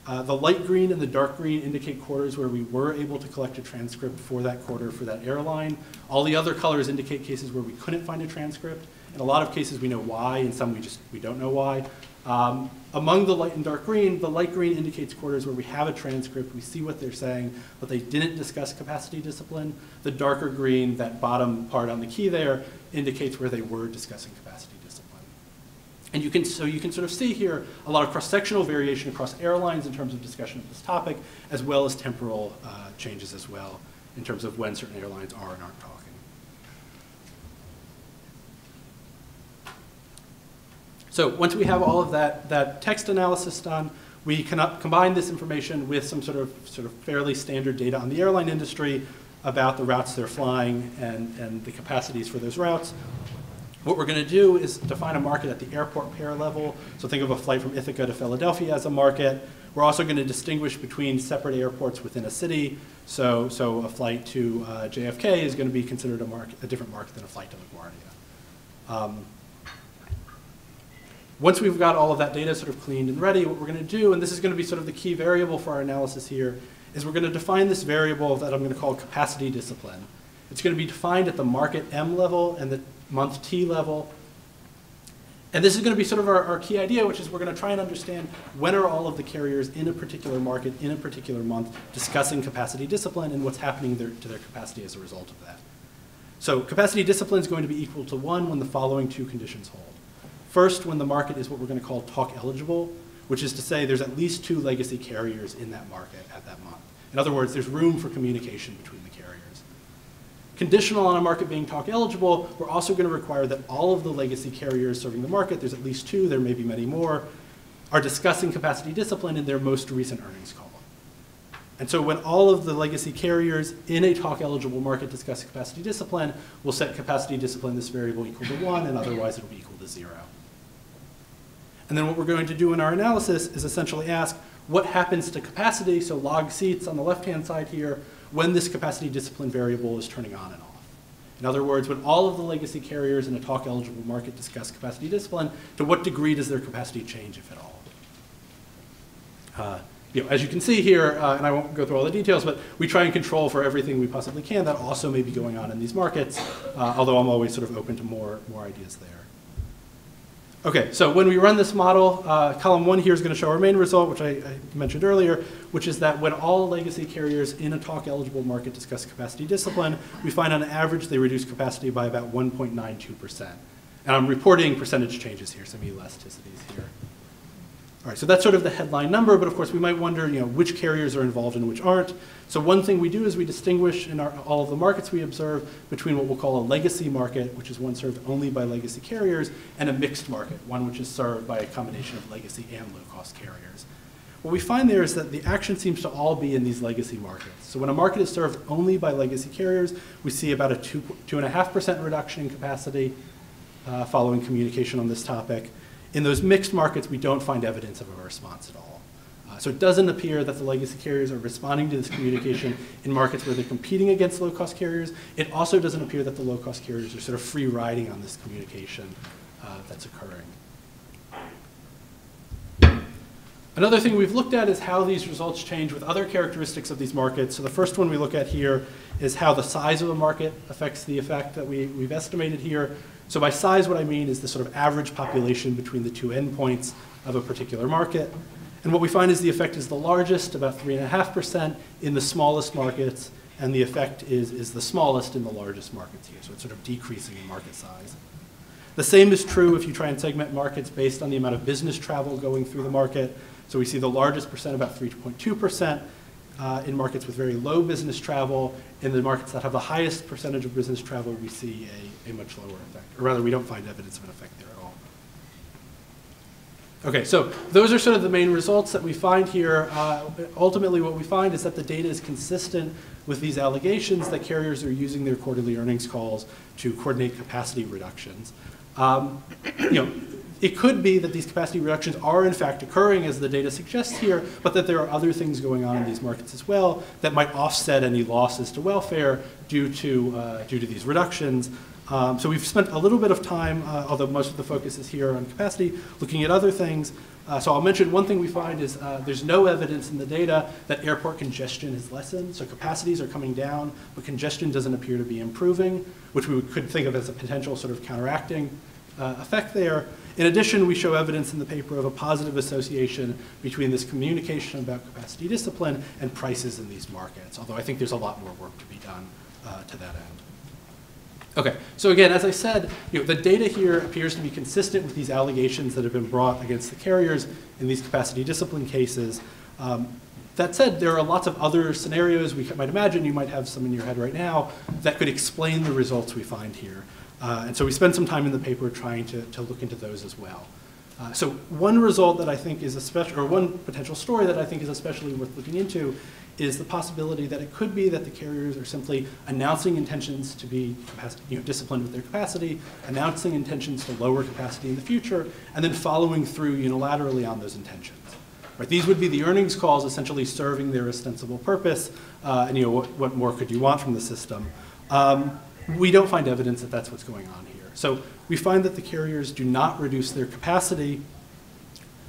The light green and the dark green indicate quarters where we were able to collect a transcript for that quarter for that airline. All the other colors indicate cases where we couldn't find a transcript. In a lot of cases, we know why, and some we don't know why. Among the light and dark green, the light green indicates quarters where we have a transcript, we see what they're saying, but they didn't discuss capacity discipline. The darker green, that bottom part on the key there, indicates where they were discussing capacity discipline. And you can sort of see here a lot of cross-sectional variation across airlines in terms of discussion of this topic, as well as temporal changes as well, in terms of when certain airlines are and aren't talking. So once we have all of that text analysis done, we can combine this information with some sort of fairly standard data on the airline industry about the routes they're flying and the capacities for those routes. What we're going to do is define a market at the airport pair level. So think of a flight from Ithaca to Philadelphia as a market. We're also going to distinguish between separate airports within a city. So a flight to JFK is going to be considered a different market than a flight to LaGuardia. Once we've got all of that data sort of cleaned and ready, what we're going to do, and this is going to be sort of the key variable for our analysis here, is we're going to define this variable that I'm going to call capacity discipline. It's going to be defined at the market M level and the month T level. And this is going to be sort of our key idea, which is we're going to try and understand when are all of the carriers in a particular market, in a particular month, discussing capacity discipline and what's happening to their capacity as a result of that. So capacity discipline is going to be equal to 1 when the following two conditions hold. First, when the market is what we're going to call talk eligible, which is to say there's at least 2 legacy carriers in that market at that month. In other words, there's room for communication between the carriers. Conditional on a market being talk eligible, we're also going to require that all of the legacy carriers serving the market, there's at least 2, there may be many more, are discussing capacity discipline in their most recent earnings call. And so when all of the legacy carriers in a talk eligible market discuss capacity discipline, we'll set capacity discipline this variable equal to 1, and otherwise it'll be equal to 0. And then what we're going to do in our analysis is essentially ask what happens to capacity, so log seats on the left-hand side here, when this capacity discipline variable is turning on and off. In other words, when all of the legacy carriers in a talk-eligible market discuss capacity discipline, to what degree does their capacity change, if at all? As you can see here, and I won't go through all the details, but we try and control for everything we possibly can that also may be going on in these markets, although I'm always sort of open to more ideas there. Okay, so when we run this model, column 1 here is going to show our main result, which I mentioned earlier, which is that when all legacy carriers in a talk-eligible market discuss capacity discipline, we find on average they reduce capacity by about 1.92%. And I'm reporting percentage changes here, some elasticities here. All right, so that's sort of the headline number, but of course we might wonder, which carriers are involved and which aren't. So one thing we do is we distinguish in all of the markets we observe between what we'll call a legacy market, which is one served only by legacy carriers, and a mixed market, one which is served by a combination of legacy and low-cost carriers. What we find there is that the action seems to all be in these legacy markets. So when a market is served only by legacy carriers, we see about a 2.5% reduction in capacity following communication on this topic. In those mixed markets, we don't find evidence of a response at all. So it doesn't appear that the legacy carriers are responding to this communication in markets where they're competing against low-cost carriers. It also doesn't appear that the low-cost carriers are sort of free riding on this communication that's occurring. Another thing we've looked at is how these results change with other characteristics of these markets. So the first one we look at here is how the size of a market affects the effect that we've estimated here. So by size, what I mean is the sort of average population between the two endpoints of a particular market. And what we find is the effect is the largest, about 3.5%, in the smallest markets, and the effect is the smallest in the largest markets here. So it's sort of decreasing in market size. The same is true if you try and segment markets based on the amount of business travel going through the market. So we see the largest percent, about 3.2%, in markets with very low business travel. In the markets that have the highest percentage of business travel, we see a much lower effect. Or rather, we don't find evidence of an effect there at all. Okay, so those are sort of the main results that we find here. Ultimately, what we find is that the data is consistent with these allegations that carriers are using their quarterly earnings calls to coordinate capacity reductions. It could be that these capacity reductions are in fact occurring, as the data suggests here, but that there are other things going on in these markets as well that might offset any losses to welfare due to these reductions. So we've spent a little bit of time, although most of the focus is here on capacity, looking at other things. So I'll mention one thing we find is there's no evidence in the data that airport congestion has lessened. So capacities are coming down, but congestion doesn't appear to be improving, which we could think of as a potential sort of counteracting effect there. In addition, we show evidence in the paper of a positive association between this communication about capacity discipline and prices in these markets, although I think there's a lot more work to be done to that end. Okay, so again, as I said, the data here appears to be consistent with these allegations that have been brought against the carriers in these capacity discipline cases. That said, there are lots of other scenarios we might imagine, you might have some in your head right now, that could explain the results we find here. And so we spend some time in the paper trying to look into those as well. So one result that I think is especially, or one potential story that I think is especially worth looking into is the possibility that it could be that the carriers are simply announcing intentions to be disciplined with their capacity, announcing intentions to lower capacity in the future, and then following through unilaterally on those intentions. Right? These would be the earnings calls essentially serving their ostensible purpose, and what more could you want from the system? We don't find evidence that that's what's going on here. So we find that the carriers do not reduce their capacity,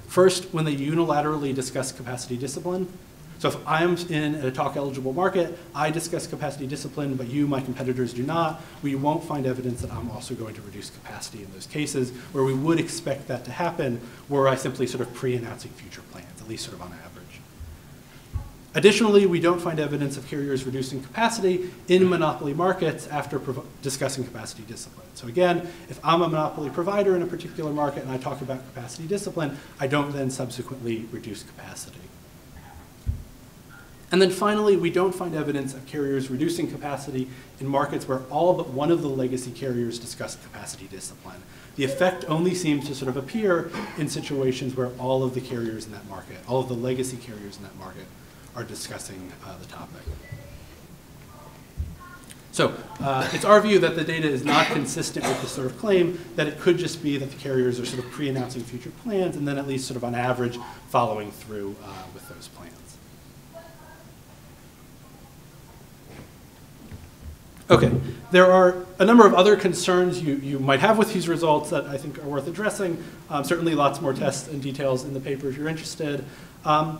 first, when they unilaterally discuss capacity discipline. So if I'm in a talk-eligible market, I discuss capacity discipline, but you, my competitors, do not, we won't find evidence that I'm also going to reduce capacity in those cases. Where we would expect that to happen, were I simply sort of pre-announcing future plans, at least sort of on average. Additionally, we don't find evidence of carriers reducing capacity in monopoly markets after discussing capacity discipline. So again, if I'm a monopoly provider in a particular market and I talk about capacity discipline, I don't then subsequently reduce capacity. And then finally, we don't find evidence of carriers reducing capacity in markets where all but one of the legacy carriers discuss capacity discipline. The effect only seems to sort of appear in situations where all of the carriers in that market, all of the legacy carriers in that market, are discussing the topic. So it's our view that the data is not consistent with the sort of claim that it could just be that the carriers are sort of pre-announcing future plans and then at least sort of on average following through with those plans. Okay, there are a number of other concerns you might have with these results that I think are worth addressing. Certainly lots more tests and details in the paper if you're interested. I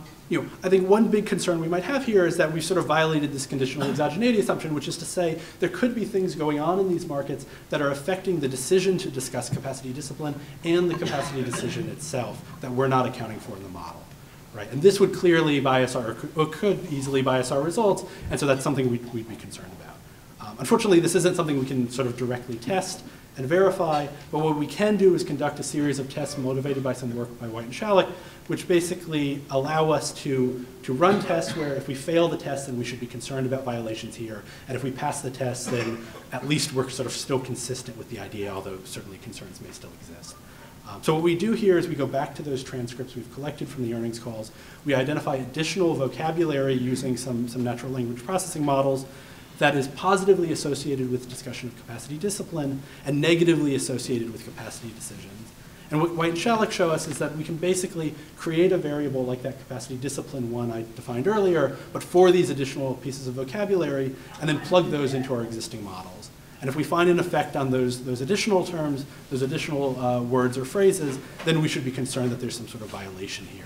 think one big concern we might have here is that we've sort of violated this conditional exogeneity assumption, which is to say there could be things going on in these markets that are affecting the decision to discuss capacity discipline and the capacity decision itself that we're not accounting for in the model. Right? And this would clearly bias or could easily bias our results, and so that's something we'd be concerned about. Unfortunately, this isn't something we can sort of directly test and verify, but what we can do is conduct a series of tests motivated by some work by White and Shalek, which basically allow us to run tests where if we fail the test, then we should be concerned about violations here, and if we pass the test, then at least we're sort of still consistent with the idea, although certainly concerns may still exist. So what we do here is we go back to those transcripts we've collected from the earnings calls. We identify additional vocabulary using some natural language processing models that is positively associated with discussion of capacity discipline and negatively associated with capacity decisions. And what White and Shalek show us is that we can basically create a variable like that capacity discipline one I defined earlier, but for these additional pieces of vocabulary, and then plug those into our existing models. And if we find an effect on those additional terms, those additional words or phrases, then we should be concerned that there's some sort of violation here.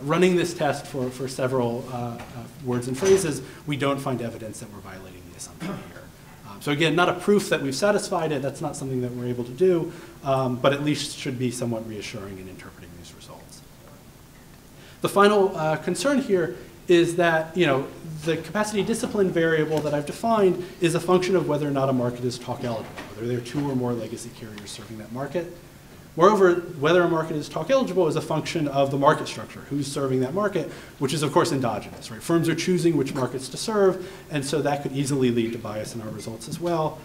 Running this test for several words and phrases, we don't find evidence that we're violating the assumption here. So again, not a proof that we've satisfied it, that's not something that we're able to do, but at least should be somewhat reassuring in interpreting these results. The final concern here is that, the capacity discipline variable that I've defined is a function of whether or not a market is talk eligible, whether there are 2 or more legacy carriers serving that market. Moreover, whether a market is talk eligible is a function of the market structure, who's serving that market, which is of course endogenous, right? Firms are choosing which markets to serve, and so that could easily lead to bias in our results as well.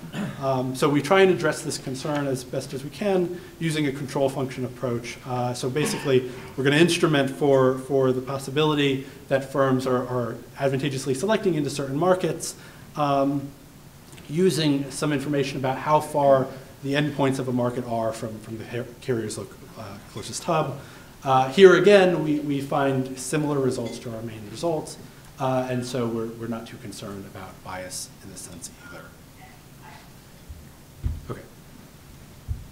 So we try and address this concern as best as we can using a control function approach. So basically, we're going to instrument for the possibility that firms are advantageously selecting into certain markets, using some information about how far the endpoints of a market are from the carrier's closest hub. Here again, we find similar results to our main results, and so we're not too concerned about bias in this sense either. Okay.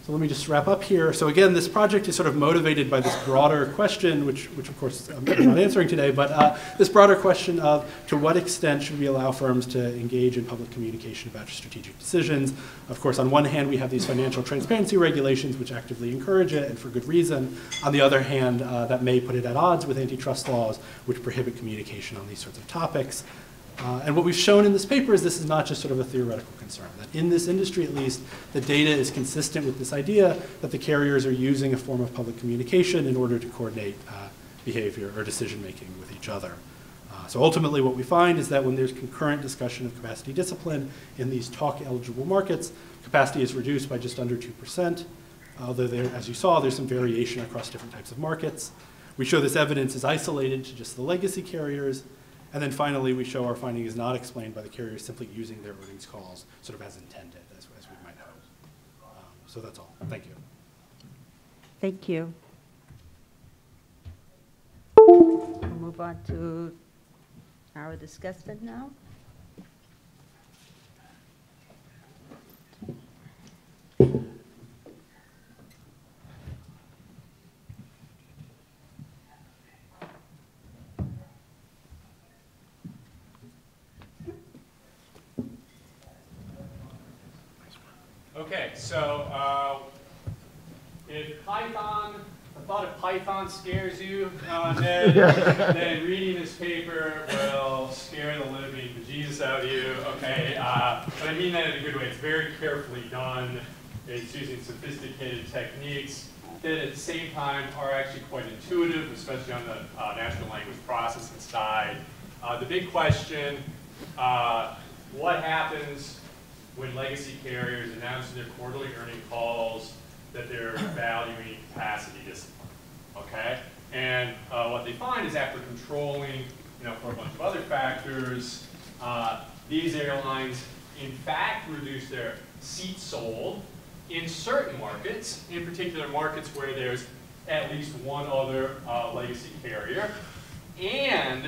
So let me just wrap up here. So again, this project is sort of motivated by this broader question, which of course I'm not answering today, but this broader question of to what extent should we allow firms to engage in public communication about strategic decisions. Of course, on one hand, we have these financial transparency regulations which actively encourage it, and for good reason. On the other hand, that may put it at odds with antitrust laws, which prohibit communication on these sorts of topics. And what we've shown in this paper is this is not just sort of a theoretical concern, that in this industry at least, the data is consistent with this idea that the carriers are using a form of public communication in order to coordinate behavior or decision-making with each other. So ultimately what we find is that when there's concurrent discussion of capacity discipline in these talk-eligible markets, capacity is reduced by just under 2%, although there, as you saw, there's some variation across different types of markets. We show this evidence is isolated to just the legacy carriers. And then finally, we show our finding is not explained by the carriers simply using their earnings calls sort of as intended, as we might hope. So that's all. Thank you. Thank you. We'll move on to our discussion now. Okay, so if Python, the thought of Python scares you, then reading this paper will scare the living bejesus out of you. Okay, but I mean that in a good way. It's very carefully done. It's using sophisticated techniques that at the same time are actually quite intuitive, especially on the natural language processing side. The big question, what happens when legacy carriers announce in their quarterly earning calls that they're valuing capacity discipline, okay? And what they find is after controlling, for a bunch of other factors, these airlines in fact reduce their seats sold in certain markets, in particular markets where there's at least one other legacy carrier, and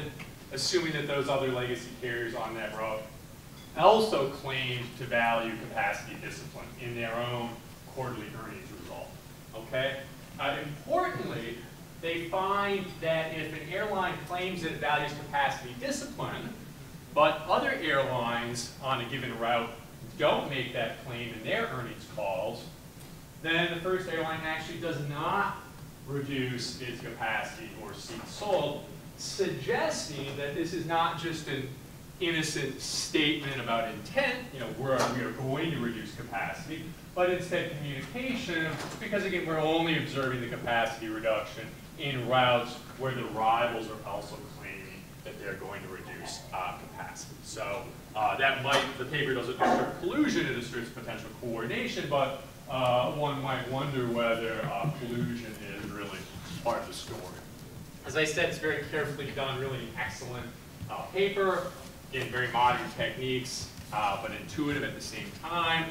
assuming that those other legacy carriers on that route also claimed to value capacity discipline in their own quarterly earnings result, okay? Importantly, they find that if an airline claims that it values capacity discipline, but other airlines on a given route don't make that claim in their earnings calls, then the first airline actually does not reduce its capacity or seats sold, suggesting that this is not just an innocent statement about intent, we are going to reduce capacity, but instead communication, because again, we're only observing the capacity reduction in routes where the rivals are also claiming that they're going to reduce capacity. So the paper doesn't assert collusion, it asserts potential coordination, but one might wonder whether collusion is really part of the story. As I said, it's very carefully done, really excellent paper. Again, very modern techniques, but intuitive at the same time.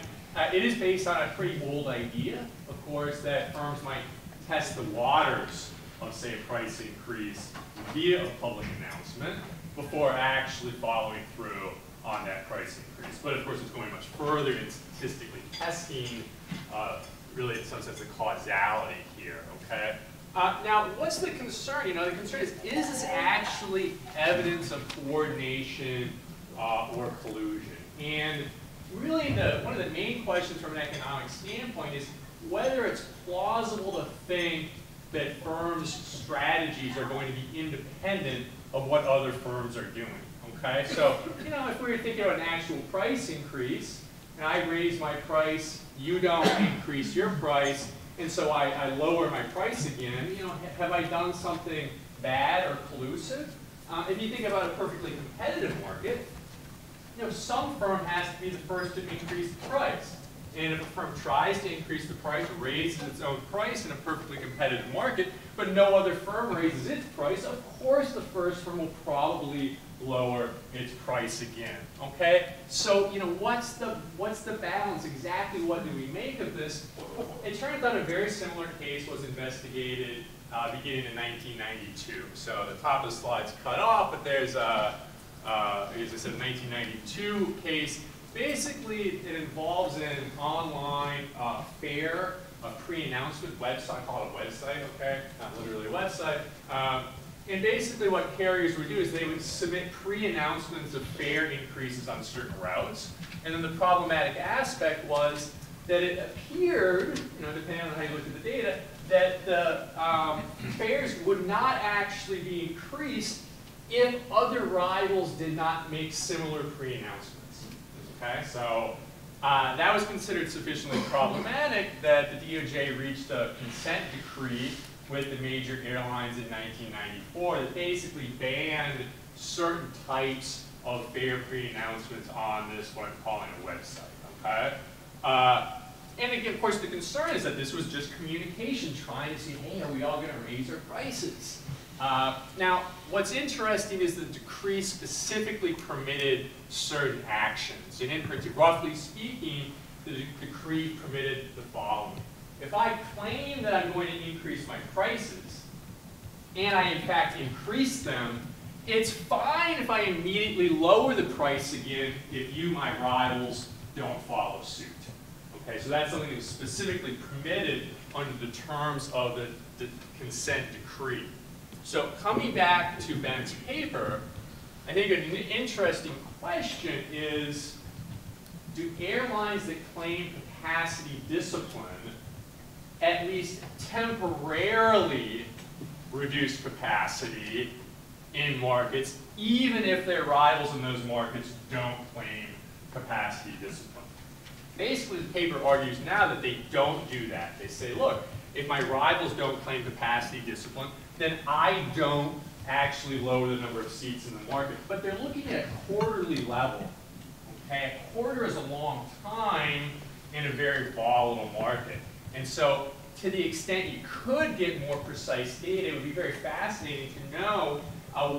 It is based on a pretty old idea, of course, that firms might test the waters of, say, a price increase via a public announcement before actually following through on that price increase. But of course, it's going much further in statistically testing, really in some sense, the causality here, okay? Now, what's the concern? The concern is this actually evidence of coordination or collusion? And really, one of the main questions from an economic standpoint is whether it's plausible to think that firms' strategies are going to be independent of what other firms are doing. Okay, so if we were thinking about an actual price increase, and I raise my price, you don't increase your price, and so I lower my price again, have I done something bad or collusive? If you think about a perfectly competitive market, some firm has to be the first to increase the price. And if a firm tries to increase the price or raises its own price in a perfectly competitive market, but no other firm raises its price, of course the first firm will probably lower its price again. Okay? So, what's the balance? Exactly what do we make of this? It turns out a very similar case was investigated beginning in 1992. So the top of the slide's cut off, but there's as I said, 1992 case. Basically, it involves an online fair, a pre-announcement website. I call it a website, okay? Not literally a website. And basically what carriers would do is they would submit pre-announcements of fare increases on certain routes. And then the problematic aspect was that it appeared, depending on how you look at the data, that the fares would not actually be increased if other rivals did not make similar pre-announcements. Okay, so that was considered sufficiently problematic that the DOJ reached a consent decree with the major airlines in 1994 that basically banned certain types of fare pre-announcements on this, what I'm calling a website. Okay, and again, of course, the concern is that this was just communication trying to see, hey, are we all going to raise our prices? Now, what's interesting is the decree specifically permitted certain actions. And in particular, roughly speaking, the decree permitted the following. If I claim that I'm going to increase my prices, and I in fact increase them, it's fine if I immediately lower the price again if you, my rivals, don't follow suit. Okay, so that's something that's specifically permitted under the terms of the consent decree. So coming back to Ben's paper, I think an interesting question is, do airlines that claim capacity discipline at least temporarily reduce capacity in markets, even if their rivals in those markets don't claim capacity discipline? Basically, the paper argues now that they don't do that. They say, look, if my rivals don't claim capacity discipline, then I don't actually lower the number of seats in the market. But they're looking at a quarterly level. Okay? A quarter is a long time in a very volatile market. And so to the extent you could get more precise data, it would be very fascinating to know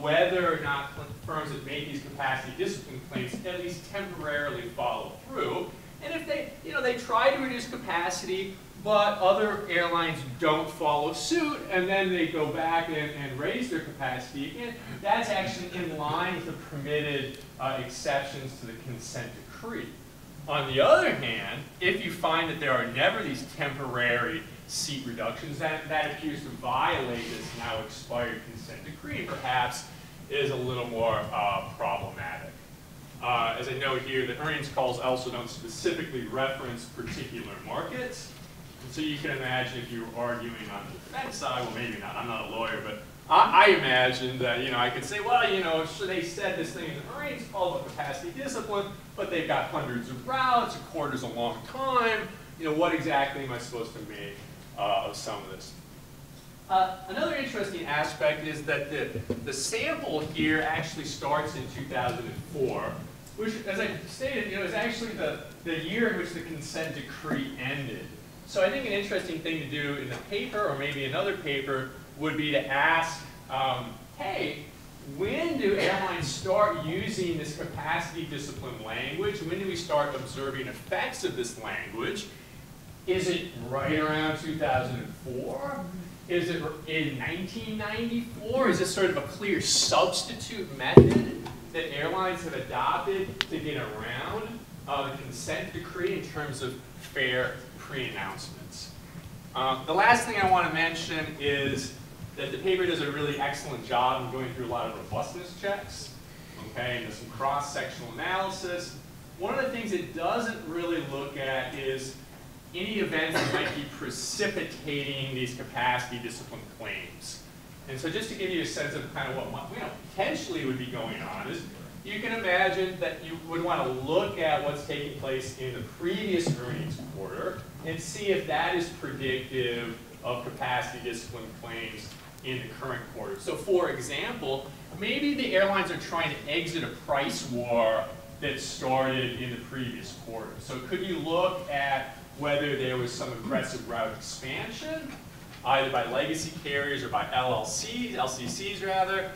whether or not firms that make these capacity discipline claims at least temporarily follow through. And if they try to reduce capacity, but other airlines don't follow suit, and then they go back and raise their capacity again, that's actually in line with the permitted exceptions to the consent decree. On the other hand, if you find that there are never these temporary seat reductions, that appears to violate this now expired consent decree, and perhaps is a little more problematic. As I note here, the earnings calls also don't specifically reference particular markets. And so you can imagine if you were arguing on the defense side, well, maybe not, I'm not a lawyer, but I imagine that, I could say, well, so they said this thing in the earnings call about capacity discipline, but they've got hundreds of routes, a quarter's a long time. What exactly am I supposed to make of some of this? Another interesting aspect is that the sample here actually starts in 2004, which, as I stated, is actually the year in which the consent decree ended. So I think an interesting thing to do in the paper, or maybe another paper, would be to ask, hey, when do airlines start using this capacity discipline language? When do we start observing effects of this language? Is it right around 2004? Is it in 1994? Is this sort of a clear substitute method that airlines have adopted to get around the consent decree in terms of fare pre-announcements? The last thing I want to mention is that the paper does a really excellent job in going through a lot of robustness checks, okay, and there's some cross-sectional analysis. One of the things it doesn't really look at is any events that might be precipitating these capacity discipline claims. And so just to give you a sense of kind of what potentially would be going on is, you can imagine that you would want to look at what's taking place in the previous earnings quarter and see if that is predictive of capacity discipline claims in the current quarter. So for example, maybe the airlines are trying to exit a price war that started in the previous quarter. So could you look at whether there was some aggressive route expansion, either by legacy carriers or by LCCs rather,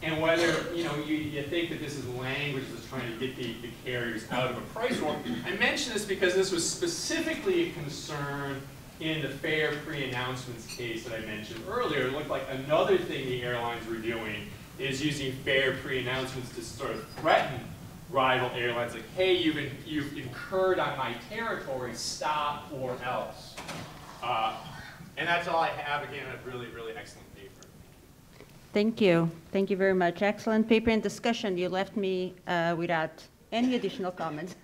and whether you think that this is language that's trying to get the carriers out of a price war. I mention this because this was specifically a concern in the fare pre-announcements case that I mentioned earlier. It looked like another thing the airlines were doing is using fare pre-announcements to sort of threaten rival airlines, like, hey, you've incurred on my territory, stop or else. And that's all I have. Again, a really, really excellent paper. Thank you. Thank you very much. Excellent paper and discussion. You left me without any additional comments.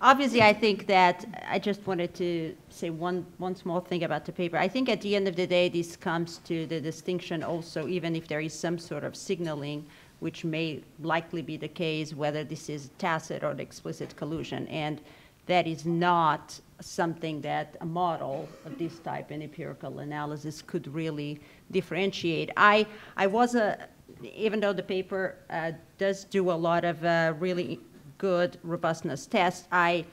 Obviously, I think that I just wanted to say one small thing about the paper. I think at the end of the day, this comes to the distinction also, even if there is some sort of signaling, which may likely be the case, whether this is tacit or explicit collusion. And that is not something that a model of this type, an empirical analysis, could really differentiate. I was even though the paper does do a lot of really good robustness tests, I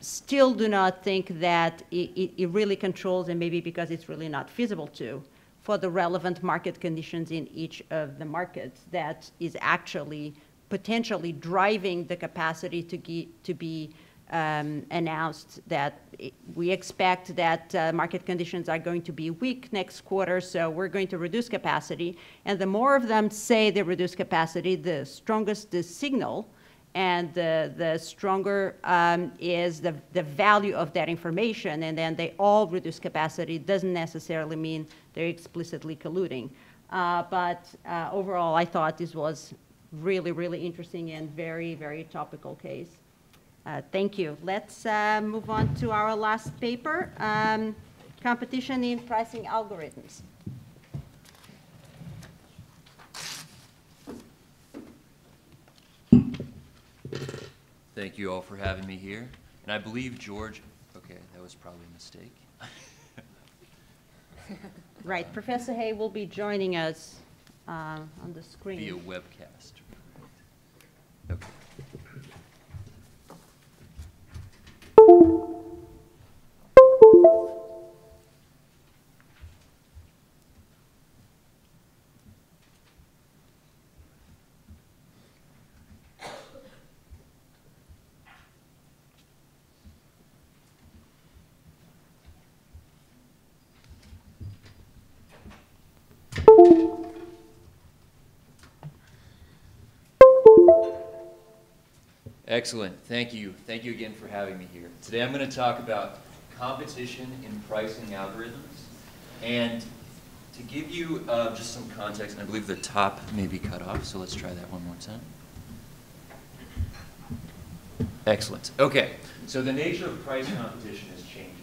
still do not think that it really controls, and maybe because it's really not feasible to, for the relevant market conditions in each of the markets, that is actually potentially driving the capacity to be announced, that we expect that market conditions are going to be weak next quarter, so we're going to reduce capacity. And the more of them say they reduce capacity, the strongest the signal, and the stronger is the value of that information. And then they all reduce capacity doesn't necessarily mean they're explicitly colluding. But overall, I thought this was really, really interesting and very, very topical case. Thank you. Let's move on to our last paper, competition in pricing algorithms. Thank you all for having me here. And I believe George, okay, that was probably a mistake. Right, Professor Hay will be joining us on the screen. Via webcast. Okay. Excellent. Thank you. Thank you again for having me here. Today I'm going to talk about competition in pricing algorithms. And to give you just some context, and I believe the top may be cut off, so let's try that one more time. Excellent. Okay. So the nature of price competition is changing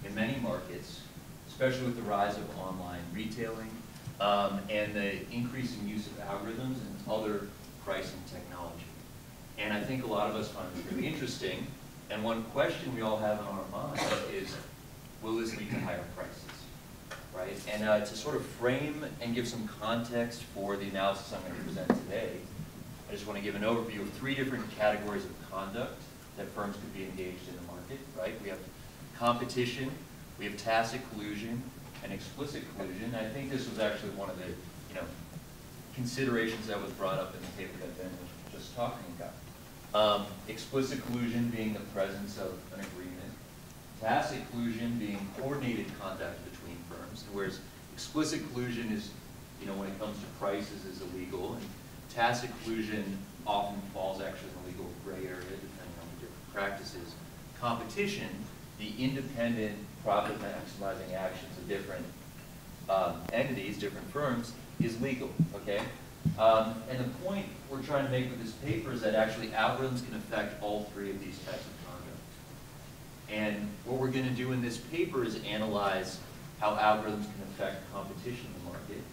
in many markets, especially with the rise of online retailing and the increasing use of algorithms and other pricing technology. And I think a lot of us find this really interesting. And one question we all have in our minds is, will this lead to higher prices? Right? And to sort of frame and give some context for the analysis I'm going to present today, I just want to give an overview of 3 different categories of conduct that firms could be engaged in the market. Right? We have competition, we have tacit collusion, and explicit collusion. And I think this was actually one of the considerations that was brought up in the paper that Ben was just talking about. Explicit collusion being the presence of an agreement, tacit collusion being coordinated conduct between firms, whereas explicit collusion is, when it comes to prices, is illegal, and tacit collusion often falls actually in the legal gray area depending on the different practices. Competition, the independent profit maximizing actions of different entities, different firms, is legal, okay? And the point we're trying to make with this paper is that actually algorithms can affect all 3 of these types of conduct. And what we're going to do in this paper is analyze how algorithms can affect competition in the market.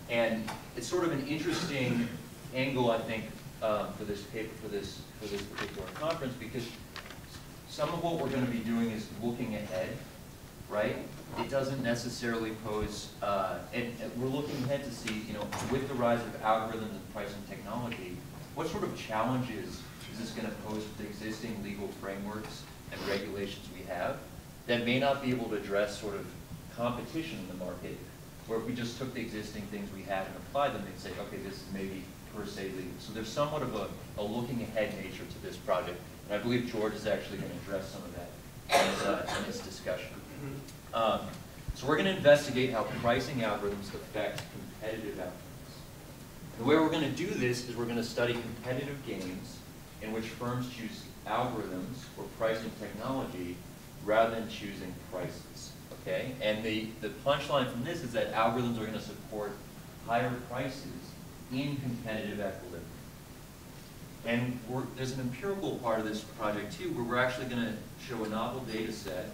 And it's sort of an interesting angle, I think, for this paper, for this particular conference, because some of what we're going to be doing is looking ahead, right? It doesn't necessarily pose, and we're looking ahead to see, you know, with the rise of algorithms and pricing technology, what sort of challenges is this going to pose to the existing legal frameworks and regulations we have that may not be able to address sort of competition in the market, where if we just took the existing things we had and applied them, they'd say, okay, this is maybe per se legal. So there's somewhat of a looking ahead nature to this project, and I believe George is actually going to address some of that in his discussion. So we're going to investigate how pricing algorithms affect competitive outcomes. The way we're going to do this is we're going to study competitive games in which firms choose algorithms or pricing technology rather than choosing prices, okay? And the punchline from this is that algorithms are going to support higher prices in competitive equilibrium. And there's an empirical part of this project too, where we're actually going to show a novel data set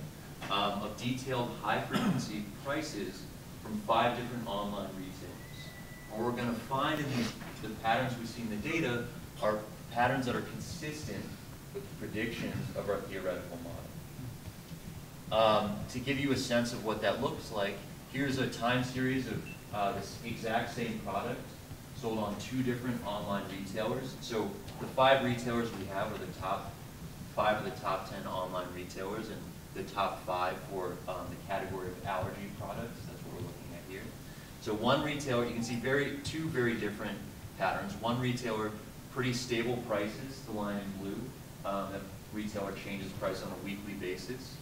of detailed high-frequency prices from 5 different online retailers. What we're going to find in the patterns we see in the data are patterns that are consistent with the predictions of our theoretical model. To give you a sense of what that looks like, here's a time series of this exact same product sold on 2 different online retailers. So the 5 retailers we have are the top 5 of the top 10 online retailers, and the top 5 for the category of allergy products. That's what we're looking at here. So one retailer, you can see 2 very different patterns. One retailer, pretty stable prices, the line in blue. That retailer changes price on a weekly basis.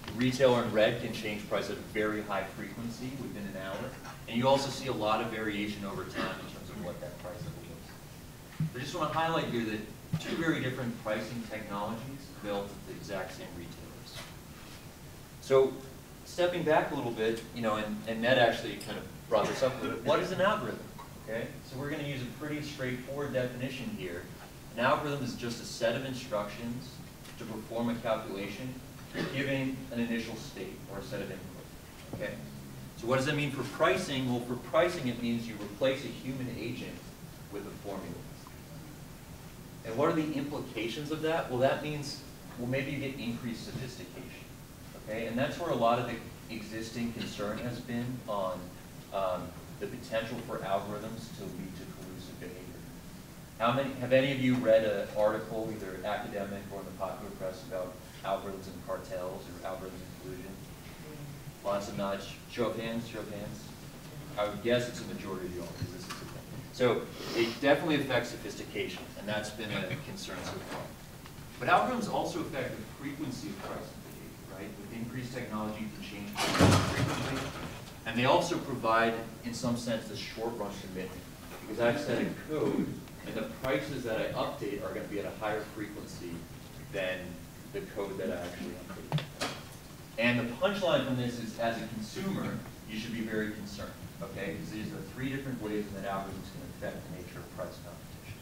The retailer in red can change price at a very high frequency within an hour. And you also see a lot of variation over time in terms of what that price level is. I just want to highlight here that 2 very different pricing technologies built at the exact same retailers. So stepping back a little bit, you know, and Ned actually kind of brought this up a little bit. What is an algorithm? Okay, so we're going to use a pretty straightforward definition here. An algorithm is just a set of instructions to perform a calculation, giving an initial state or a set of inputs. Okay, so what does that mean for pricing? Well, for pricing, it means you replace a human agent with a formula. And what are the implications of that? Well, that means, well, maybe you get increased sophistication. Okay, and that's where a lot of the existing concern has been on the potential for algorithms to lead to collusive behavior. Have any of you read an article, either academic or in the popular press, about algorithms and cartels or algorithms and collusion? Lots of nods. Show of hands, show of hands. I would guess it's a majority of you all, because this is the thing. So it definitely affects sophistication, and that's been a concern so far. But algorithms also affect the frequency of pricing. Right? With increased technology, you can change prices frequently. And they also provide, in some sense, the short-run commitment. Because I've set a code, and the prices that I update are going to be at a higher frequency than the code that I actually update. And the punchline from this is, as a consumer, you should be very concerned. Okay? Because these are 3 different ways that algorithms can affect the nature of price competition.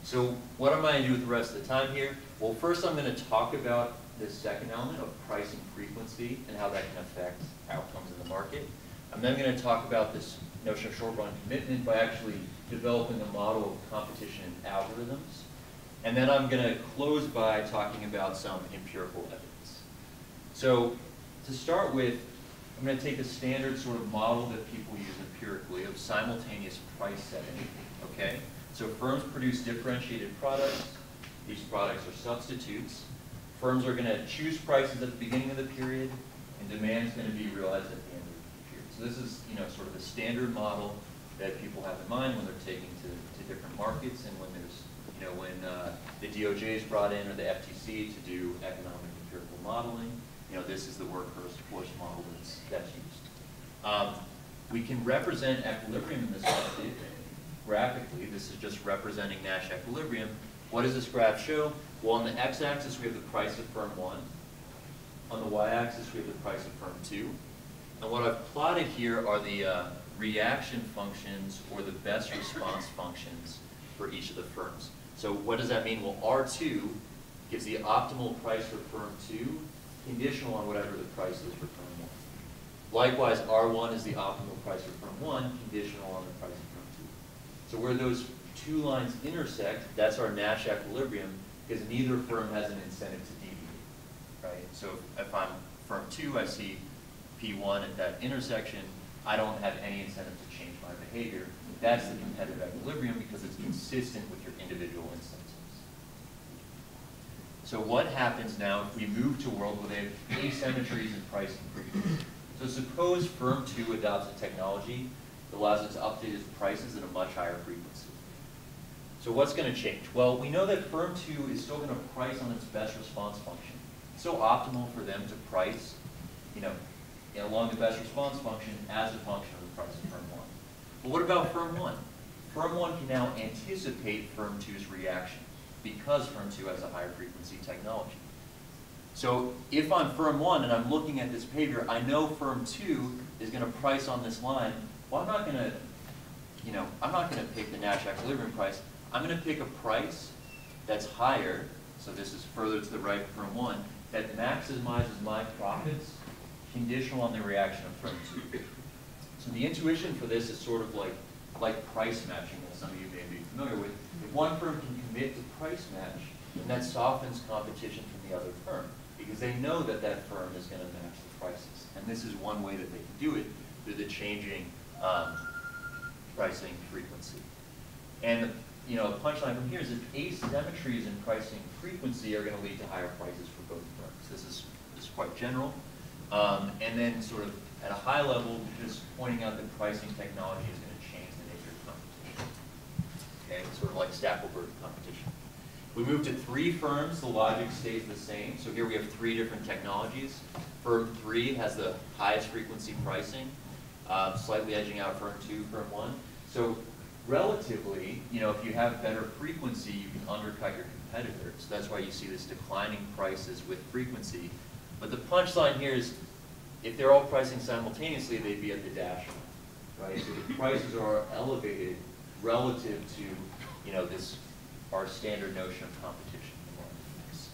So what am I going to do with the rest of the time here? Well, first I'm going to talk about this second element of pricing frequency and how that can affect outcomes in the market. I'm then going to talk about this notion of short-run commitment by actually developing a model of competition in algorithms. And then I'm going to close by talking about some empirical evidence. So to start with, I'm going to take a standard sort of model that people use empirically of simultaneous price setting. Okay? So firms produce differentiated products. These products are substitutes. Firms are going to choose prices at the beginning of the period, and demand is going to be realized at the end of the period. So this is, you know, sort of a standard model that people have in mind when they're taking to different markets, and when there's, you know, when the DOJ is brought in, or the FTC, to do economic empirical modeling. You know, this is the workhorse model that's used. We can represent equilibrium in this market graphically. This is just representing Nash equilibrium. What does this graph show? Well, on the x-axis, we have the price of firm 1. On the y-axis, we have the price of firm 2. And what I've plotted here are the reaction functions, or the best response functions, for each of the firms. So what does that mean? Well, R2 gives the optimal price for firm 2, conditional on whatever the price is for firm 1. Likewise, R1 is the optimal price for firm 1, conditional on the price of firm 2. So where those two lines intersect, that's our Nash equilibrium, because neither firm has an incentive to deviate, right? So if I'm firm 2, I see P1 at that intersection, I don't have any incentive to change my behavior. That's the competitive equilibrium because it's consistent with your individual incentives. So what happens now if we move to a world where they have asymmetries in pricing frequency? So suppose firm 2 adopts a technology that allows it to update its prices at a much higher frequency. So what's going to change? Well, we know that firm 2 is still going to price on its best response function. It's so optimal for them to price, along the best response function as a function of the price of firm 1. But what about firm 1? Firm 1 can now anticipate firm 2's reaction because firm 2 has a higher frequency technology. So if I'm firm 1 and I'm looking at this behavior, I know firm 2 is going to price on this line. Well, I'm not going to pick the Nash equilibrium price. I'm going to pick a price that's higher, so this is further to the right of firm 1, that maximizes my profits conditional on the reaction of firm 2. So the intuition for this is sort of like price matching that some of you may be familiar with. If one firm can commit to price match, then that softens competition from the other firm because they know that that firm is going to match the prices. And this is one way that they can do it through the changing pricing frequency. And the punchline from here is that asymmetries in pricing frequency are going to lead to higher prices for both firms. This is quite general. And then sort of at a high level, just pointing out that pricing technology is going to change the nature of competition. Okay, sort of like Stackelberg competition. We move to 3 firms, the logic stays the same. So here we have 3 different technologies. Firm 3 has the highest frequency pricing, slightly edging out firm 2, firm 1. So relatively, if you have better frequency, you can undercut your competitors. So that's why you see this declining prices with frequency. But the punchline here is, if they're all pricing simultaneously, they'd be at the dash line, right? So the prices are elevated relative to, our standard notion of competition in the marketplace.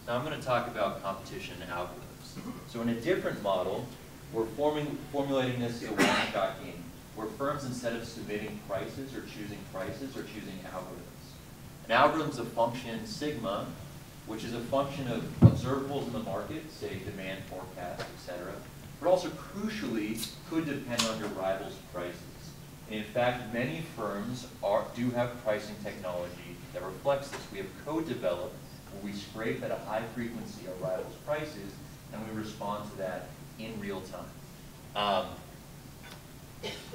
Now I'm going to talk about competition algorithms. So in a different model, we're formulating this as a one-shot game, where firms, instead of submitting prices or choosing algorithms. An algorithm is a function sigma, which is a function of observables in the market, say demand forecast, etc., but also crucially could depend on your rivals' prices. And in fact, many firms do have pricing technology that reflects this. We have co-developed where we scrape at a high frequency our rivals' prices, and we respond to that in real time.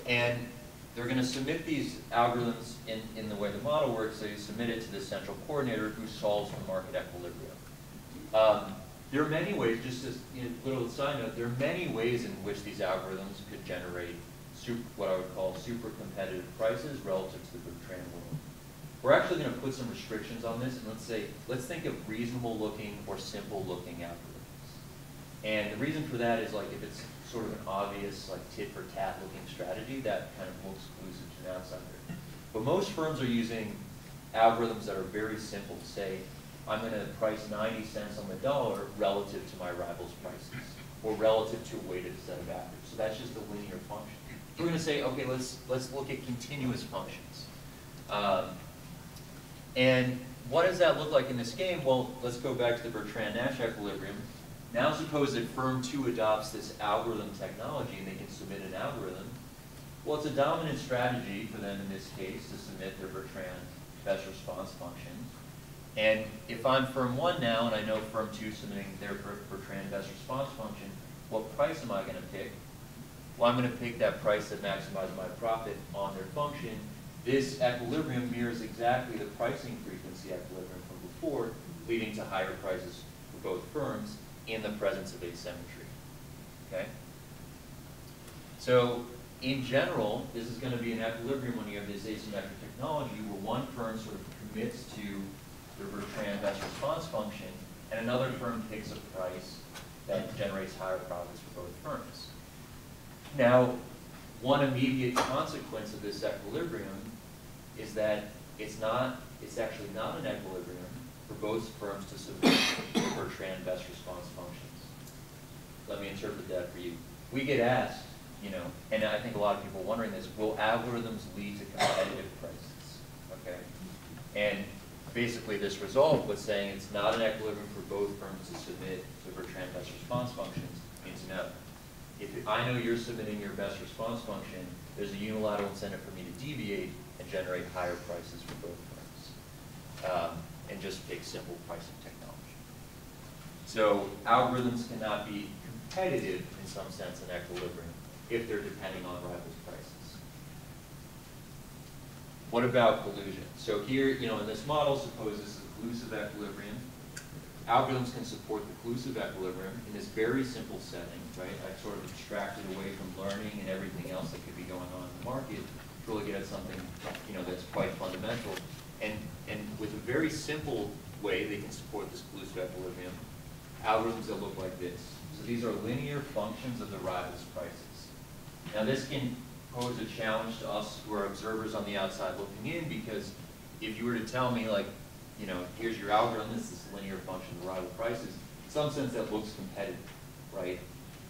And they're going to submit these algorithms in the way the model works. They submit it to the central coordinator who solves for market equilibrium. There are many ways, just as a little side note, there are many ways in which these algorithms could generate what I would call super competitive prices relative to the Bertrand world. We're actually going to put some restrictions on this, and let's think of reasonable looking or simple looking algorithms. And the reason for that is if it's sort of an obvious tit for tat looking strategy, that kind of looks exclusive to an outsider. But most firms are using algorithms that are very simple. Say, I'm going to price 90 cents on the dollar relative to my rival's prices, or relative to a weighted set of averages. So that's just a linear function. So we're going to say, okay, let's look at continuous functions. And what does that look like in this game? Well, let's go back to the Bertrand-Nash equilibrium. Now suppose that firm 2 adopts this algorithm technology and they can submit an algorithm. Well, it's a dominant strategy for them in this case to submit their Bertrand best response function. And if I'm firm 1 now and I know firm 2 is submitting their Bertrand best response function, what price am I going to pick? Well, I'm going to pick that price that maximizes my profit on their function. This equilibrium mirrors exactly the pricing frequency equilibrium from before, leading to higher prices for both firms in the presence of asymmetry. Okay? So in general, this is going to be an equilibrium when you have this asymmetric technology where one firm sort of commits to the Bertrand best response function and another firm picks a price that generates higher profits for both firms. Now, one immediate consequence of this equilibrium is that it's actually not an equilibrium for both firms to submit their Bertrand best response functions. Let me interpret that for you. We get asked, you know, and I think a lot of people are wondering this, will algorithms lead to competitive prices? Okay? And basically this result was saying it's not an equilibrium for both firms to submit the Bertrand best response functions means no. If I know you're submitting your best response function, there's a unilateral incentive for me to deviate and generate higher prices for both firms. And just pick simple pricing technology. So algorithms cannot be competitive in some sense in equilibrium if they're depending on rivals' prices. What about collusion? So here, you know, in this model, suppose this is a collusive equilibrium. Algorithms can support the collusive equilibrium in this very simple setting, right? I sort of abstracted away from learning and everything else that could be going on in the market to really get at something, you know, that's quite fundamental. And with a very simple way they can support this collusive equilibrium, algorithms that look like this. So these are linear functions of the rivals' prices. Now this can pose a challenge to us who are observers on the outside looking in, because if you were to tell me, like, you know, here's your algorithm, this is this linear function of the rival prices, in some sense that looks competitive, right?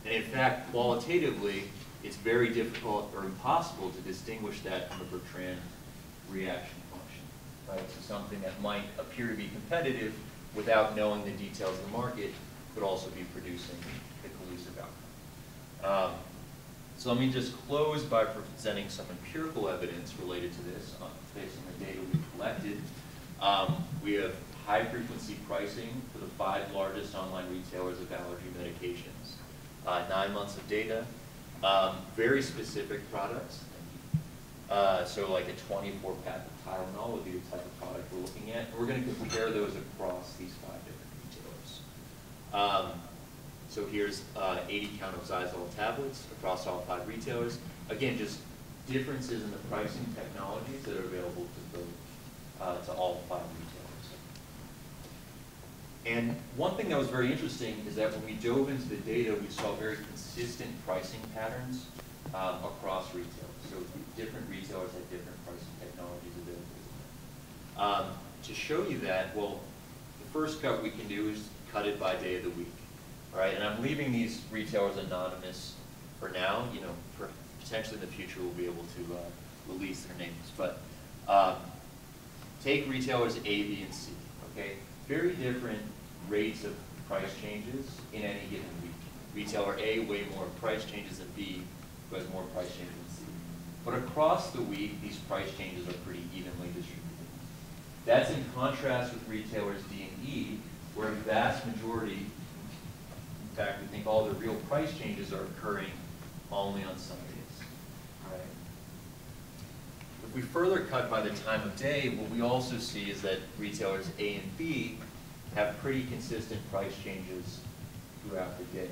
And in fact, qualitatively, it's very difficult or impossible to distinguish that from a Bertrand reaction function, right? So something that might appear to be competitive without knowing the details of the market could also be producing the collusive outcome. So let me just close by presenting some empirical evidence related to this based on the data we've collected. We have high-frequency pricing for the 5 largest online retailers of allergy medications. 9 months of data, very specific products. So like a 24-pack of Tylenol would be the type of product we're looking at. And we're going to compare those across these 5 different retailers. So here's 80 count of Xyzal tablets across all 5 retailers. Again, just differences in the pricing technologies that are available to both, to all 5 retailers. And one thing that was very interesting is that when we dove into the data, we saw very consistent pricing patterns across retailers. So different retailers had different pricing technologies available. To show you that, well, the first cut we can do is cut it by day of the week. All right, and I'm leaving these retailers anonymous for now. You know, for potentially in the future we'll be able to release their names. But take retailers A, B, and C. Okay, very different rates of price changes in any given week. Retailer A way more price changes than B, who has more price changes than C. But across the week, these price changes are pretty evenly distributed. That's in contrast with retailers D and E, where a vast majority, in fact, we think all the real price changes are occurring only on Sundays. Right? If we further cut by the time of day, what we also see is that retailers A and B have pretty consistent price changes throughout the day.